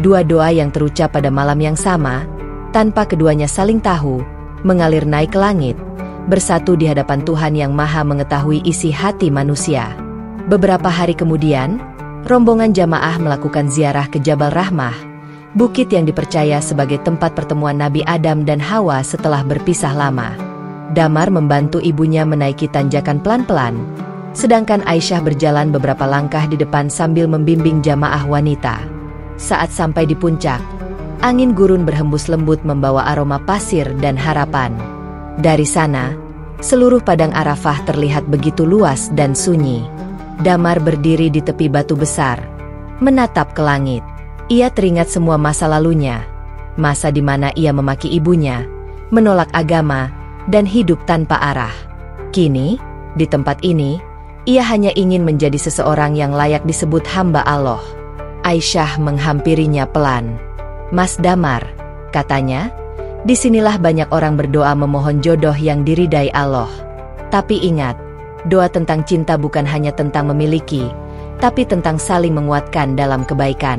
Dua doa yang terucap pada malam yang sama, tanpa keduanya saling tahu, mengalir naik ke langit, bersatu di hadapan Tuhan yang Maha mengetahui isi hati manusia. Beberapa hari kemudian, rombongan jamaah melakukan ziarah ke Jabal Rahmah, bukit yang dipercaya sebagai tempat pertemuan Nabi Adam dan Hawa setelah berpisah lama. Damar membantu ibunya menaiki tanjakan pelan-pelan, sedangkan Aisyah berjalan beberapa langkah di depan sambil membimbing jamaah wanita. Saat sampai di puncak, angin gurun berhembus lembut membawa aroma pasir dan harapan. Dari sana, seluruh padang Arafah terlihat begitu luas dan sunyi. Damar berdiri di tepi batu besar, menatap ke langit. Ia teringat semua masa lalunya, masa di mana ia memaki ibunya, menolak agama, dan hidup tanpa arah. Kini, di tempat ini, ia hanya ingin menjadi seseorang yang layak disebut hamba Allah. Aisyah menghampirinya pelan. Mas Damar, katanya, disinilah banyak orang berdoa memohon jodoh yang diridai Allah. Tapi ingat, doa tentang cinta bukan hanya tentang memiliki, tapi tentang saling menguatkan dalam kebaikan.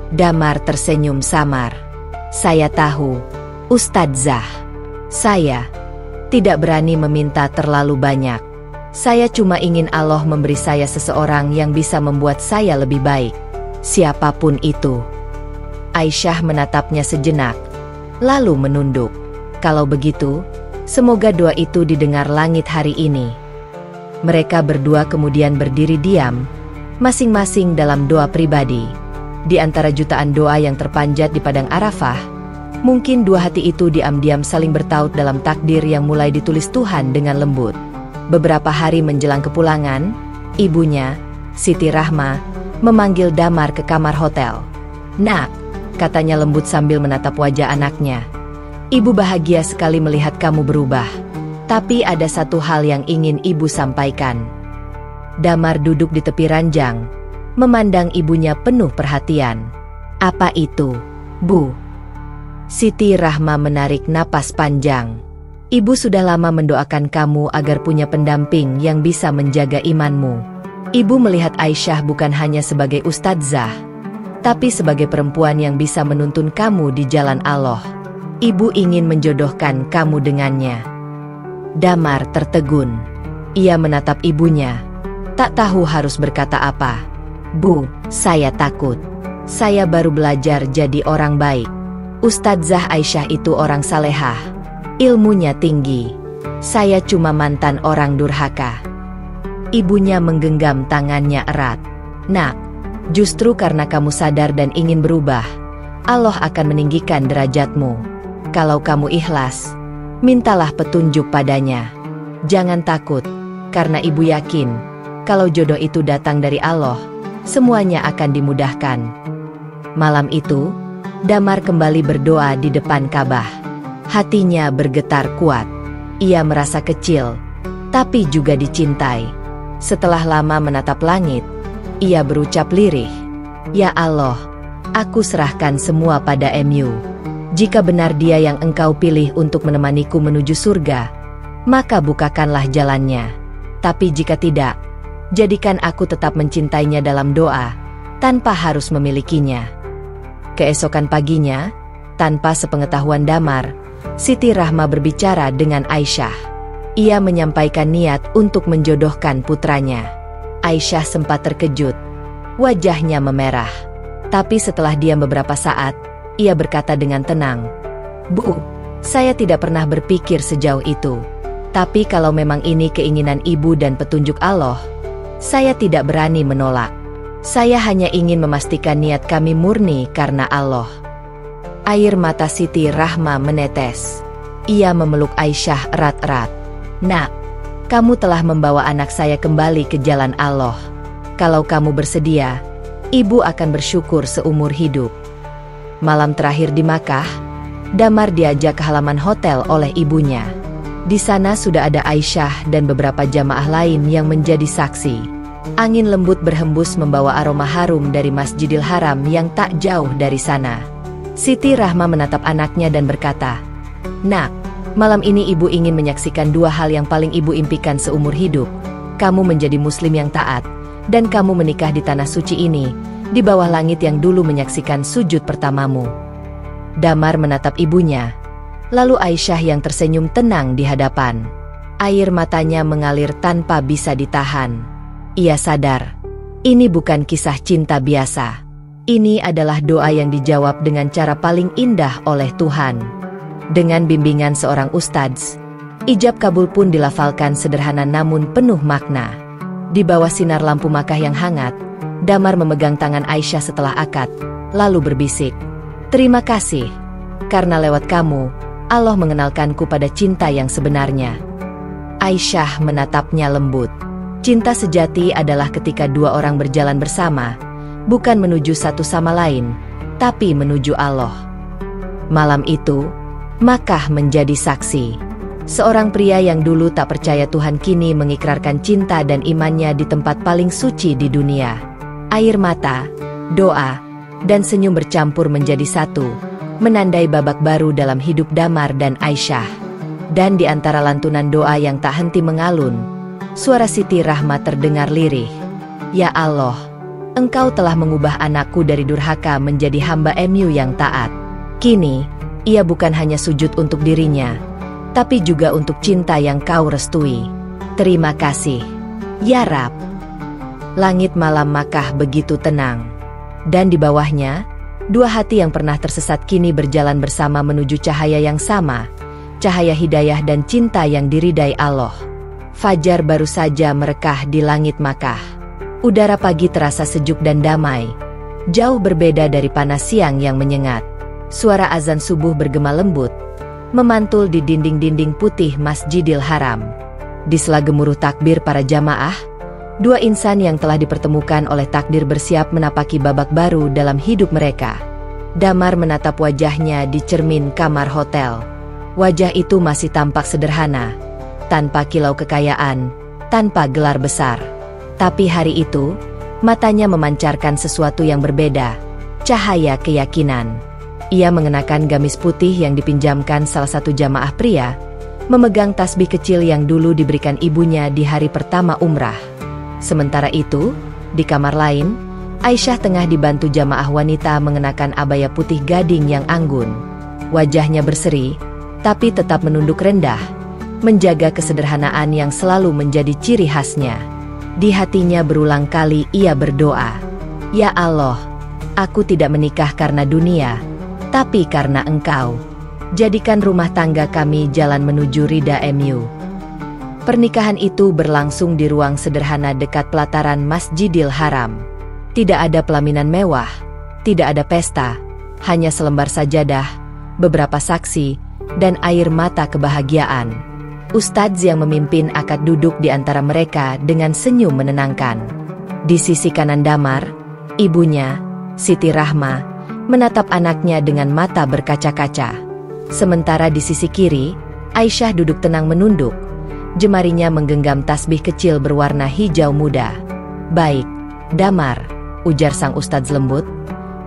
Damar tersenyum samar. Saya tahu, Ustadzah. Saya tidak berani meminta terlalu banyak. Saya cuma ingin Allah memberi saya seseorang yang bisa membuat saya lebih baik. Siapapun itu. Aisyah menatapnya sejenak, lalu menunduk. Kalau begitu, semoga doa itu didengar langit hari ini. Mereka berdua kemudian berdiri diam, masing-masing dalam doa pribadi. Di antara jutaan doa yang terpanjat di padang Arafah, mungkin dua hati itu diam-diam saling bertaut dalam takdir yang mulai ditulis Tuhan dengan lembut. Beberapa hari menjelang kepulangan, ibunya, Siti Rahma, memanggil Damar ke kamar hotel. Nak, katanya lembut sambil menatap wajah anaknya. Ibu bahagia sekali melihat kamu berubah. Tapi ada satu hal yang ingin ibu sampaikan. Damar duduk di tepi ranjang, memandang ibunya penuh perhatian. Apa itu, Bu? Siti Rahma menarik napas panjang. Ibu sudah lama mendoakan kamu agar punya pendamping yang bisa menjaga imanmu. Ibu melihat Aisyah bukan hanya sebagai ustadzah, tapi sebagai perempuan yang bisa menuntun kamu di jalan Allah. Ibu ingin menjodohkan kamu dengannya. Damar tertegun. Ia menatap ibunya, tak tahu harus berkata apa. Bu, saya takut. Saya baru belajar jadi orang baik. Ustadzah Aisyah itu orang salehah. Ilmunya tinggi. Saya cuma mantan orang durhaka. Ibunya menggenggam tangannya erat. Nak, justru karena kamu sadar dan ingin berubah, Allah akan meninggikan derajatmu. Kalau kamu ikhlas, mintalah petunjuk padanya. Jangan takut, karena ibu yakin, kalau jodoh itu datang dari Allah, semuanya akan dimudahkan. Malam itu, Damar kembali berdoa di depan Ka'bah. Hatinya bergetar kuat. Ia merasa kecil, tapi juga dicintai. Setelah lama menatap langit, ia berucap lirih, Ya Allah, aku serahkan semua pada MU. Jika benar dia yang Engkau pilih untuk menemaniku menuju surga, maka bukakanlah jalannya. Tapi jika tidak, jadikan aku tetap mencintainya dalam doa, tanpa harus memilikinya. Keesokan paginya, tanpa sepengetahuan Damar, Siti Rahma berbicara dengan Aisyah. Ia menyampaikan niat untuk menjodohkan putranya. Aisyah sempat terkejut. Wajahnya memerah. Tapi setelah diam beberapa saat, ia berkata dengan tenang, "Bu, saya tidak pernah berpikir sejauh itu. Tapi kalau memang ini keinginan ibu dan petunjuk Allah, saya tidak berani menolak. Saya hanya ingin memastikan niat kami murni karena Allah." Air mata Siti Rahma menetes. Ia memeluk Aisyah erat-erat. "Nak, kamu telah membawa anak saya kembali ke jalan Allah. Kalau kamu bersedia, ibu akan bersyukur seumur hidup." Malam terakhir di Makkah, Damar diajak ke halaman hotel oleh ibunya. Di sana sudah ada Aisyah dan beberapa jamaah lain yang menjadi saksi. Angin lembut berhembus membawa aroma harum dari Masjidil Haram yang tak jauh dari sana. Siti Rahma menatap anaknya dan berkata, "Nak, malam ini ibu ingin menyaksikan dua hal yang paling ibu impikan seumur hidup. Kamu menjadi muslim yang taat, dan kamu menikah di tanah suci ini, di bawah langit yang dulu menyaksikan sujud pertamamu." Damar menatap ibunya, lalu Aisyah yang tersenyum tenang di hadapan. Air matanya mengalir tanpa bisa ditahan. Ia sadar, ini bukan kisah cinta biasa. Ini adalah doa yang dijawab dengan cara paling indah oleh Tuhan. Dengan bimbingan seorang ustadz, ijab kabul pun dilafalkan sederhana namun penuh makna. Di bawah sinar lampu Makkah yang hangat, Damar memegang tangan Aisyah setelah akad, lalu berbisik, "Terima kasih, karena lewat kamu, Allah mengenalkanku pada cinta yang sebenarnya." Aisyah menatapnya lembut. Cinta sejati adalah ketika dua orang berjalan bersama, bukan menuju satu sama lain, tapi menuju Allah. Malam itu, Makkah menjadi saksi. Seorang pria yang dulu tak percaya Tuhan kini mengikrarkan cinta dan imannya di tempat paling suci di dunia. Air mata, doa, dan senyum bercampur menjadi satu, menandai babak baru dalam hidup Damar dan Aisyah. Dan di antara lantunan doa yang tak henti mengalun, suara Siti Rahma terdengar lirih. "Ya Allah, Engkau telah mengubah anakku dari durhaka menjadi hamba-Mu yang taat. Kini, ia bukan hanya sujud untuk dirinya, tapi juga untuk cinta yang Kau restui. Terima kasih, Ya Rab." Langit malam Makkah begitu tenang. Dan di bawahnya, dua hati yang pernah tersesat kini berjalan bersama menuju cahaya yang sama, cahaya hidayah dan cinta yang diridai Allah. Fajar baru saja merekah di langit Makkah. Udara pagi terasa sejuk dan damai, jauh berbeda dari panas siang yang menyengat. Suara azan subuh bergema lembut, memantul di dinding-dinding putih Masjidil Haram. Di sela gemuruh takbir para jamaah, dua insan yang telah dipertemukan oleh takdir bersiap menapaki babak baru dalam hidup mereka. Damar menatap wajahnya di cermin kamar hotel. Wajah itu masih tampak sederhana, tanpa kilau kekayaan, tanpa gelar besar. Tapi hari itu, matanya memancarkan sesuatu yang berbeda, cahaya keyakinan. Ia mengenakan gamis putih yang dipinjamkan salah satu jamaah pria, memegang tasbih kecil yang dulu diberikan ibunya di hari pertama umrah. Sementara itu, di kamar lain, Aisyah tengah dibantu jamaah wanita mengenakan abaya putih gading yang anggun. Wajahnya berseri, tapi tetap menunduk rendah, menjaga kesederhanaan yang selalu menjadi ciri khasnya. Di hatinya berulang kali ia berdoa, "Ya Allah, aku tidak menikah karena dunia, tapi karena Engkau. Jadikan rumah tangga kami jalan menuju ridha-Mu." Pernikahan itu berlangsung di ruang sederhana dekat pelataran Masjidil Haram. Tidak ada pelaminan mewah, tidak ada pesta, hanya selembar sajadah, beberapa saksi, dan air mata kebahagiaan. Ustadz yang memimpin akad duduk di antara mereka dengan senyum menenangkan. Di sisi kanan Damar, ibunya, Siti Rahma, menatap anaknya dengan mata berkaca-kaca. Sementara di sisi kiri, Aisyah duduk tenang menunduk. Jemarinya menggenggam tasbih kecil berwarna hijau muda. "Baik, Damar," ujar sang ustadz lembut.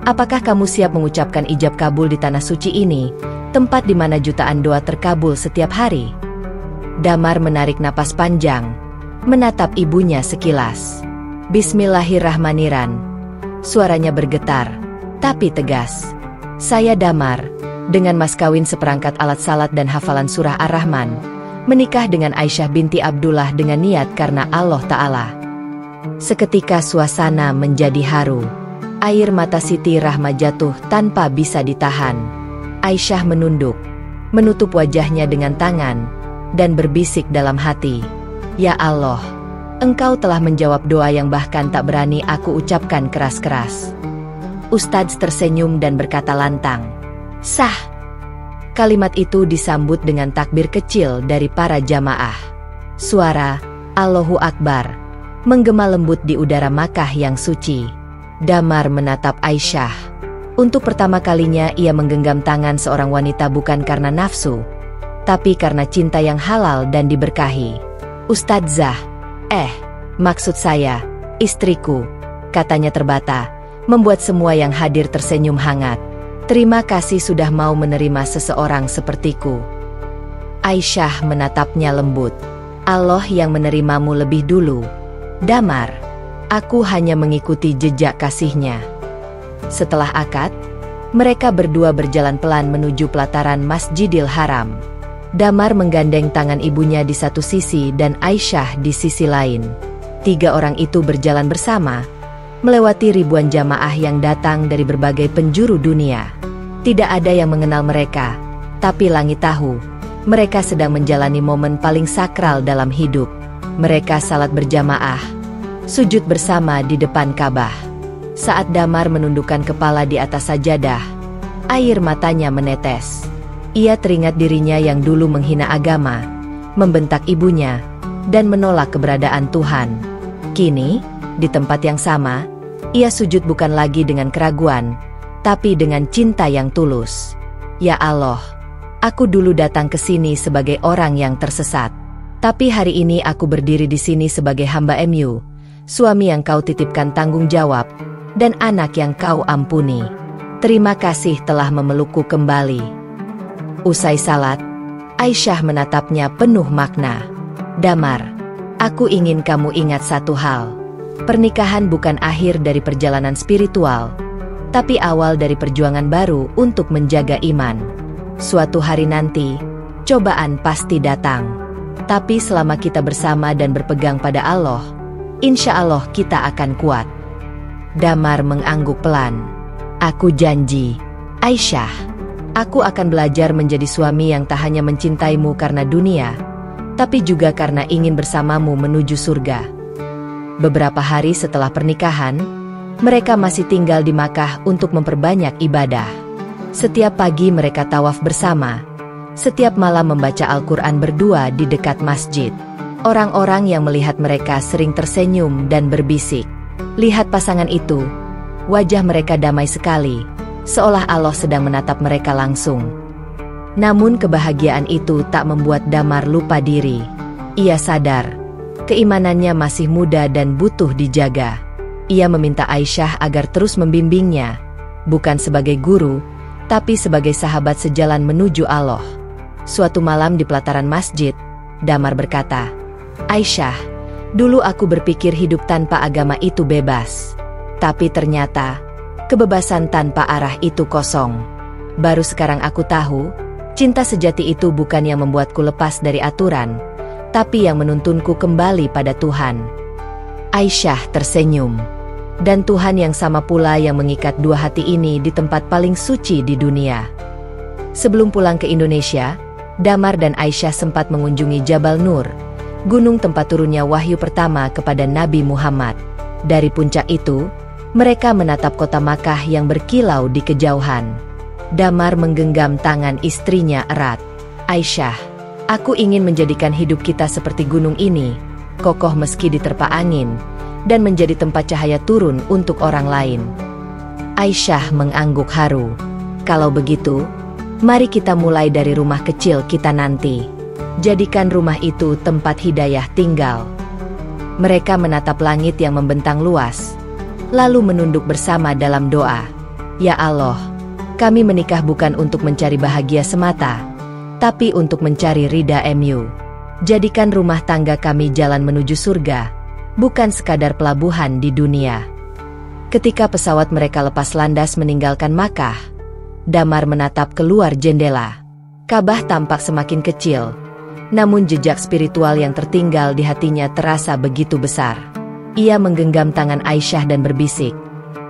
"Apakah kamu siap mengucapkan ijab kabul di tanah suci ini, tempat di mana jutaan doa terkabul setiap hari?" Damar menarik napas panjang, menatap ibunya sekilas. "Bismillahirrahmanirrahim." Suaranya bergetar, tapi tegas. "Saya Damar, dengan mas kawin seperangkat alat salat dan hafalan surah Ar-Rahman, menikah dengan Aisyah binti Abdullah dengan niat karena Allah Ta'ala." Seketika suasana menjadi haru. Air mata Siti Rahma jatuh tanpa bisa ditahan. Aisyah menunduk, menutup wajahnya dengan tangan, dan berbisik dalam hati, "Ya Allah, Engkau telah menjawab doa yang bahkan tak berani aku ucapkan keras-keras." Ustadz tersenyum dan berkata lantang, "Sah." Kalimat itu disambut dengan takbir kecil dari para jamaah. Suara Allahu Akbar menggema lembut di udara Makkah yang suci. Damar menatap Aisyah. Untuk pertama kalinya ia menggenggam tangan seorang wanita bukan karena nafsu, tapi karena cinta yang halal dan diberkahi. "Ustadzah, maksud saya, istriku," katanya terbata, membuat semua yang hadir tersenyum hangat. "Terima kasih sudah mau menerima seseorang sepertiku." Aisyah menatapnya lembut. "Allah yang menerimamu lebih dulu, Damar. Aku hanya mengikuti jejak kasihnya." Setelah akad, mereka berdua berjalan pelan menuju pelataran Masjidil Haram. Damar menggandeng tangan ibunya di satu sisi dan Aisyah di sisi lain. 3 orang itu berjalan bersama, melewati ribuan jamaah yang datang dari berbagai penjuru dunia. Tidak ada yang mengenal mereka, tapi langit tahu, mereka sedang menjalani momen paling sakral dalam hidup. Mereka salat berjamaah, sujud bersama di depan Ka'bah. Saat Damar menundukkan kepala di atas sajadah, air matanya menetes. Ia teringat dirinya yang dulu menghina agama, membentak ibunya, dan menolak keberadaan Tuhan. Kini, di tempat yang sama, ia sujud bukan lagi dengan keraguan, tapi dengan cinta yang tulus. "Ya Allah, aku dulu datang ke sini sebagai orang yang tersesat. Tapi hari ini aku berdiri di sini sebagai hamba MU, suami yang Kau titipkan tanggung jawab, dan anak yang Kau ampuni. Terima kasih telah memelukku kembali." Usai salat, Aisyah menatapnya penuh makna. "Damar, aku ingin kamu ingat satu hal. Pernikahan bukan akhir dari perjalanan spiritual, tapi awal dari perjuangan baru untuk menjaga iman. Suatu hari nanti, cobaan pasti datang. Tapi selama kita bersama dan berpegang pada Allah, insya Allah kita akan kuat." Damar mengangguk pelan. "Aku janji, Aisyah. Aku akan belajar menjadi suami yang tak hanya mencintaimu karena dunia, tapi juga karena ingin bersamamu menuju surga." Beberapa hari setelah pernikahan, mereka masih tinggal di Makkah untuk memperbanyak ibadah. Setiap pagi mereka tawaf bersama, setiap malam membaca Al-Quran berdua di dekat masjid. Orang-orang yang melihat mereka sering tersenyum dan berbisik, "Lihat pasangan itu, wajah mereka damai sekali, seolah Allah sedang menatap mereka langsung." Namun kebahagiaan itu tak membuat Damar lupa diri. Ia sadar, keimanannya masih muda dan butuh dijaga. Ia meminta Aisyah agar terus membimbingnya, bukan sebagai guru, tapi sebagai sahabat sejalan menuju Allah. Suatu malam di pelataran masjid, Damar berkata, "Aisyah, dulu aku berpikir hidup tanpa agama itu bebas. Tapi ternyata, kebebasan tanpa arah itu kosong. Baru sekarang aku tahu, cinta sejati itu bukan yang membuatku lepas dari aturan, tapi yang menuntunku kembali pada Tuhan." Aisyah tersenyum. Dan Tuhan yang sama pula yang mengikat dua hati ini di tempat paling suci di dunia. Sebelum pulang ke Indonesia, Damar dan Aisyah sempat mengunjungi Jabal Nur, gunung tempat turunnya wahyu pertama kepada Nabi Muhammad. Dari puncak itu, mereka menatap kota Makkah yang berkilau di kejauhan. Damar menggenggam tangan istrinya erat. "Aisyah, aku ingin menjadikan hidup kita seperti gunung ini, kokoh meski diterpa angin, dan menjadi tempat cahaya turun untuk orang lain." Aisyah mengangguk haru. "Kalau begitu, mari kita mulai dari rumah kecil kita nanti. Jadikan rumah itu tempat hidayah tinggal." Mereka menatap langit yang membentang luas, lalu menunduk bersama dalam doa. "Ya Allah, kami menikah bukan untuk mencari bahagia semata, tapi untuk mencari ridha MU. Jadikan rumah tangga kami jalan menuju surga, bukan sekadar pelabuhan di dunia." Ketika pesawat mereka lepas landas meninggalkan Makkah, Damar menatap keluar jendela. Ka'bah tampak semakin kecil, namun jejak spiritual yang tertinggal di hatinya terasa begitu besar. Ia menggenggam tangan Aisyah dan berbisik,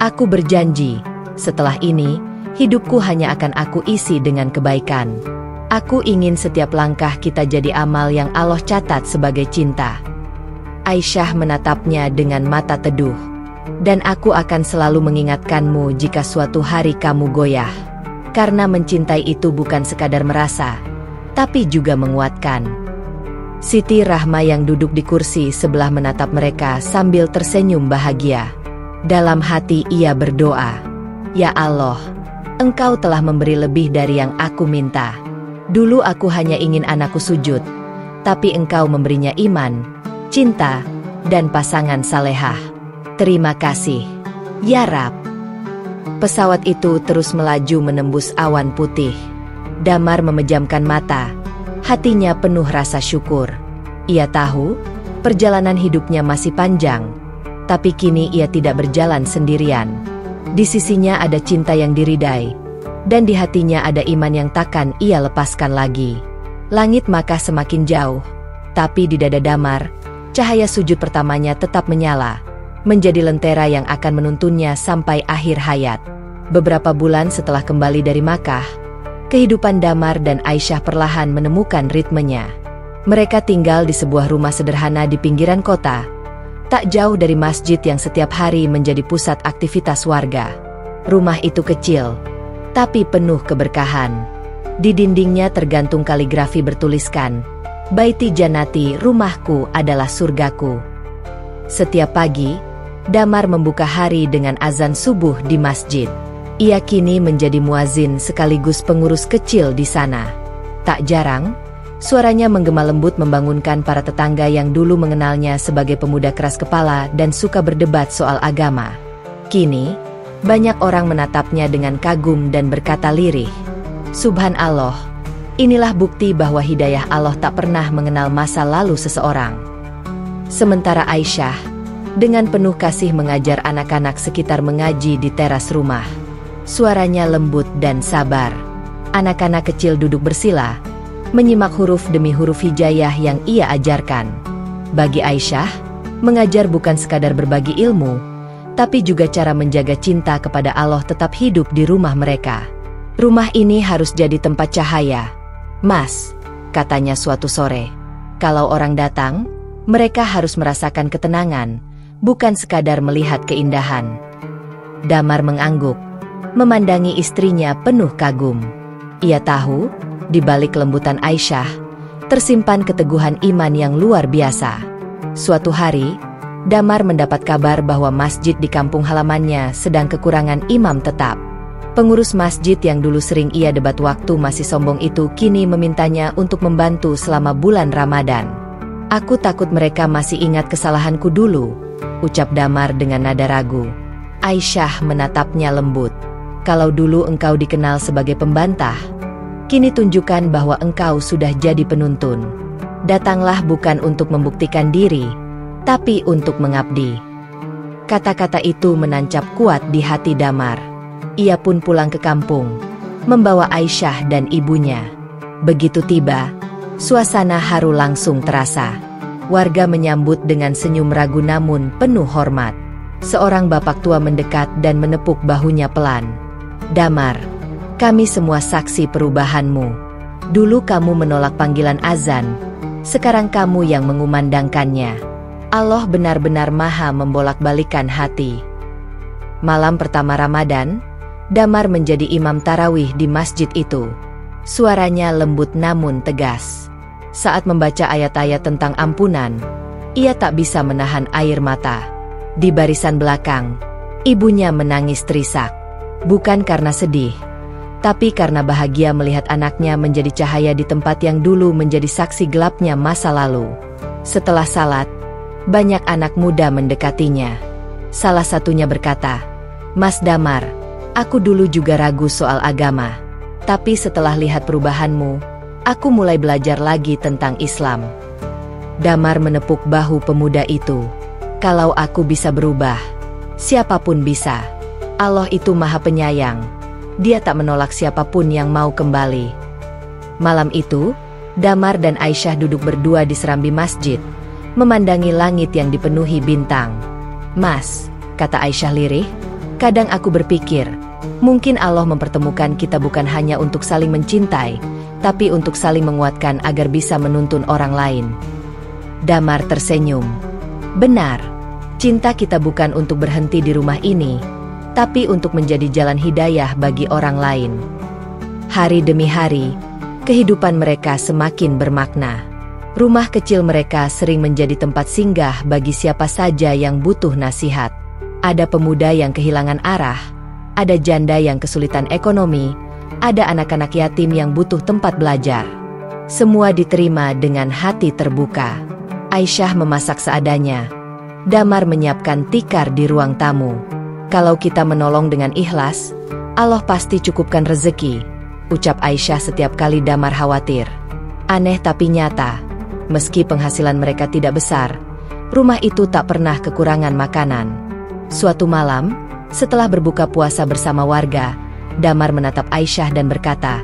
"Aku berjanji, setelah ini, hidupku hanya akan aku isi dengan kebaikan. Aku ingin setiap langkah kita jadi amal yang Allah catat sebagai cinta." Aisyah menatapnya dengan mata teduh. "Dan aku akan selalu mengingatkanmu jika suatu hari kamu goyah. Karena mencintai itu bukan sekadar merasa, tapi juga menguatkan." Siti Rahma yang duduk di kursi sebelah menatap mereka sambil tersenyum bahagia. Dalam hati ia berdoa, "Ya Allah, Engkau telah memberi lebih dari yang aku minta. Dulu aku hanya ingin anakku sujud, tapi Engkau memberinya iman, cinta, dan pasangan salehah. Terima kasih, ya Rab." Pesawat itu terus melaju menembus awan putih. Damar memejamkan mata. Hatinya penuh rasa syukur. Ia tahu, perjalanan hidupnya masih panjang. Tapi kini ia tidak berjalan sendirian. Di sisinya ada cinta yang diridai. Dan di hatinya ada iman yang takkan ia lepaskan lagi. Langit maka semakin jauh. Tapi di dada Damar, cahaya sujud pertamanya tetap menyala. Menjadi lentera yang akan menuntunnya sampai akhir hayat. Beberapa bulan setelah kembali dari Makkah, kehidupan Damar dan Aisyah perlahan menemukan ritmenya. Mereka tinggal di sebuah rumah sederhana di pinggiran kota, tak jauh dari masjid yang setiap hari menjadi pusat aktivitas warga. Rumah itu kecil, tapi penuh keberkahan. Di dindingnya tergantung kaligrafi bertuliskan, "Baiti Jannati, rumahku adalah surgaku." Setiap pagi, Damar membuka hari dengan azan subuh di masjid. Ia kini menjadi muazin sekaligus pengurus kecil di sana. Tak jarang, suaranya menggema lembut membangunkan para tetangga yang dulu mengenalnya sebagai pemuda keras kepala dan suka berdebat soal agama. Kini, banyak orang menatapnya dengan kagum dan berkata lirih, "Subhanallah, inilah bukti bahwa hidayah Allah tak pernah mengenal masa lalu seseorang." Sementara Aisyah, dengan penuh kasih mengajar anak-anak sekitar mengaji di teras rumah. Suaranya lembut dan sabar. Anak-anak kecil duduk bersila, menyimak huruf demi huruf hijayah yang ia ajarkan. Bagi Aisyah, mengajar bukan sekadar berbagi ilmu, tapi juga cara menjaga cinta kepada Allah tetap hidup di rumah mereka. "Rumah ini harus jadi tempat cahaya, Mas," katanya suatu sore. "Kalau orang datang, mereka harus merasakan ketenangan, bukan sekadar melihat keindahan." Damar mengangguk, memandangi istrinya penuh kagum. Ia tahu, di balik kelembutan Aisyah, tersimpan keteguhan iman yang luar biasa. Suatu hari, Damar mendapat kabar bahwa masjid di kampung halamannya sedang kekurangan imam tetap. Pengurus masjid yang dulu sering ia debat waktu masih sombong itu kini memintanya untuk membantu selama bulan Ramadan. "Aku takut mereka masih ingat kesalahanku dulu," ucap Damar dengan nada ragu. Aisyah menatapnya lembut. "Kalau dulu engkau dikenal sebagai pembantah, kini tunjukkan bahwa engkau sudah jadi penuntun. Datanglah bukan untuk membuktikan diri, tapi untuk mengabdi." Kata-kata itu menancap kuat di hati Damar. Ia pun pulang ke kampung, membawa Aisyah dan ibunya. Begitu tiba, suasana haru langsung terasa. Warga menyambut dengan senyum ragu namun penuh hormat. Seorang bapak tua mendekat dan menepuk bahunya pelan. "Damar, kami semua saksi perubahanmu. Dulu kamu menolak panggilan azan, sekarang kamu yang mengumandangkannya. Allah benar-benar maha membolak-balikan hati." Malam pertama Ramadan, Damar menjadi imam tarawih di masjid itu. Suaranya lembut namun tegas. Saat membaca ayat-ayat tentang ampunan, ia tak bisa menahan air mata. Di barisan belakang, ibunya menangis terisak. Bukan karena sedih, tapi karena bahagia melihat anaknya menjadi cahaya di tempat yang dulu menjadi saksi gelapnya masa lalu. Setelah salat, banyak anak muda mendekatinya. Salah satunya berkata, "Mas Damar, aku dulu juga ragu soal agama. Tapi setelah lihat perubahanmu, aku mulai belajar lagi tentang Islam." Damar menepuk bahu pemuda itu. "Kalau aku bisa berubah, siapapun bisa. Allah itu maha penyayang. Dia tak menolak siapapun yang mau kembali." Malam itu, Damar dan Aisyah duduk berdua di serambi masjid, memandangi langit yang dipenuhi bintang. Mas, kata Aisyah lirih, kadang aku berpikir, mungkin Allah mempertemukan kita bukan hanya untuk saling mencintai, tapi untuk saling menguatkan agar bisa menuntun orang lain. Damar tersenyum. Benar, cinta kita bukan untuk berhenti di rumah ini, tapi untuk menjadi jalan hidayah bagi orang lain. Hari demi hari, kehidupan mereka semakin bermakna. Rumah kecil mereka sering menjadi tempat singgah bagi siapa saja yang butuh nasihat. Ada pemuda yang kehilangan arah, ada janda yang kesulitan ekonomi, ada anak-anak yatim yang butuh tempat belajar. Semua diterima dengan hati terbuka. Aisyah memasak seadanya. Damar menyiapkan tikar di ruang tamu. Kalau kita menolong dengan ikhlas, Allah pasti cukupkan rezeki, ucap Aisyah setiap kali Damar khawatir. Aneh tapi nyata. Meski penghasilan mereka tidak besar, rumah itu tak pernah kekurangan makanan. Suatu malam, setelah berbuka puasa bersama warga, Damar menatap Aisyah dan berkata,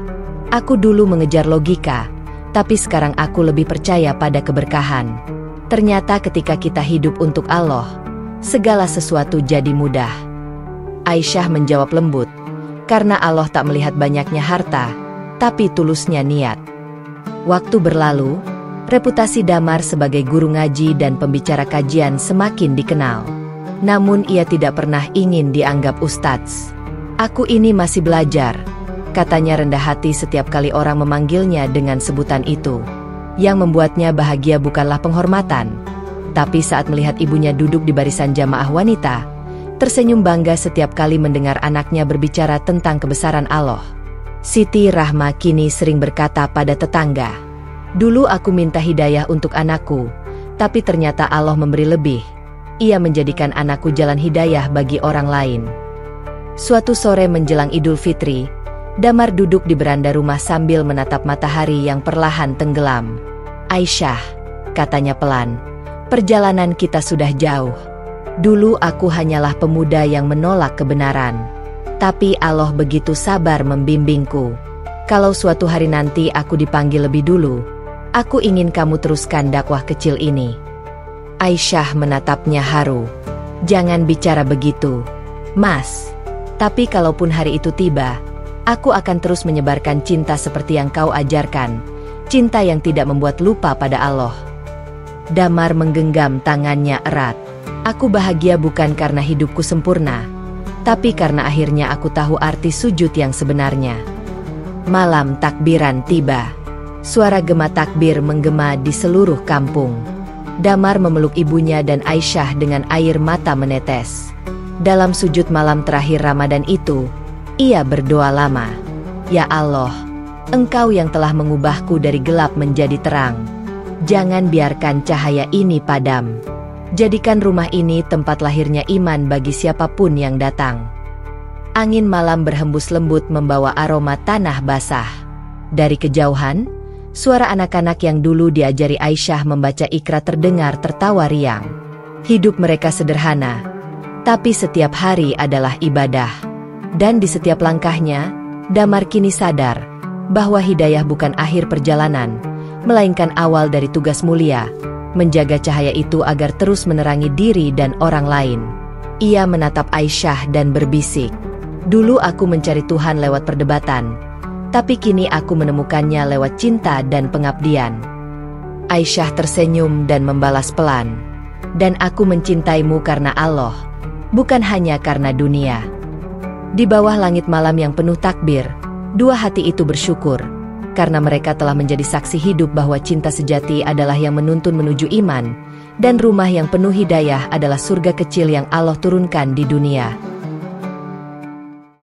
"Aku dulu mengejar logika, tapi sekarang aku lebih percaya pada keberkahan. Ternyata ketika kita hidup untuk Allah, segala sesuatu jadi mudah." Aisyah menjawab lembut, "Karena Allah tak melihat banyaknya harta, tapi tulusnya niat." Waktu berlalu, reputasi Damar sebagai guru ngaji dan pembicara kajian semakin dikenal. Namun ia tidak pernah ingin dianggap ustadz. "Aku ini masih belajar," katanya rendah hati setiap kali orang memanggilnya dengan sebutan itu. Yang membuatnya bahagia bukanlah penghormatan, tapi saat melihat ibunya duduk di barisan jamaah wanita, tersenyum bangga setiap kali mendengar anaknya berbicara tentang kebesaran Allah. Siti Rahma kini sering berkata pada tetangga, "Dulu aku minta hidayah untuk anakku, tapi ternyata Allah memberi lebih. Ia menjadikan anakku jalan hidayah bagi orang lain." Suatu sore menjelang Idul Fitri, Damar duduk di beranda rumah sambil menatap matahari yang perlahan tenggelam. "Aisyah," katanya pelan, "perjalanan kita sudah jauh. Dulu aku hanyalah pemuda yang menolak kebenaran. Tapi Allah begitu sabar membimbingku. Kalau suatu hari nanti aku dipanggil lebih dulu, aku ingin kamu teruskan dakwah kecil ini." Aisyah menatapnya haru. "Jangan bicara begitu, Mas. Tapi kalaupun hari itu tiba, aku akan terus menyebarkan cinta seperti yang kau ajarkan. Cinta yang tidak membuat lupa pada Allah." Damar menggenggam tangannya erat. "Aku bahagia bukan karena hidupku sempurna, tapi karena akhirnya aku tahu arti sujud yang sebenarnya." Malam takbiran tiba. Suara gema takbir menggema di seluruh kampung. Damar memeluk ibunya dan Aisyah dengan air mata menetes. Dalam sujud malam terakhir Ramadan itu, ia berdoa lama. "Ya Allah, Engkau yang telah mengubahku dari gelap menjadi terang. Jangan biarkan cahaya ini padam. Jadikan rumah ini tempat lahirnya iman bagi siapapun yang datang." Angin malam berhembus lembut membawa aroma tanah basah. Dari kejauhan, suara anak-anak yang dulu diajari Aisyah membaca Iqra terdengar tertawa riang. Hidup mereka sederhana, tapi setiap hari adalah ibadah. Dan di setiap langkahnya, Damar kini sadar bahwa hidayah bukan akhir perjalanan, melainkan awal dari tugas mulia, menjaga cahaya itu agar terus menerangi diri dan orang lain. Ia menatap Aisyah dan berbisik, "Dulu aku mencari Tuhan lewat perdebatan, tapi kini aku menemukannya lewat cinta dan pengabdian." Aisyah tersenyum dan membalas pelan, "Dan aku mencintaimu karena Allah, bukan hanya karena dunia." Di bawah langit malam yang penuh takbir, dua hati itu bersyukur, karena mereka telah menjadi saksi hidup bahwa cinta sejati adalah yang menuntun menuju iman, dan rumah yang penuh hidayah adalah surga kecil yang Allah turunkan di dunia.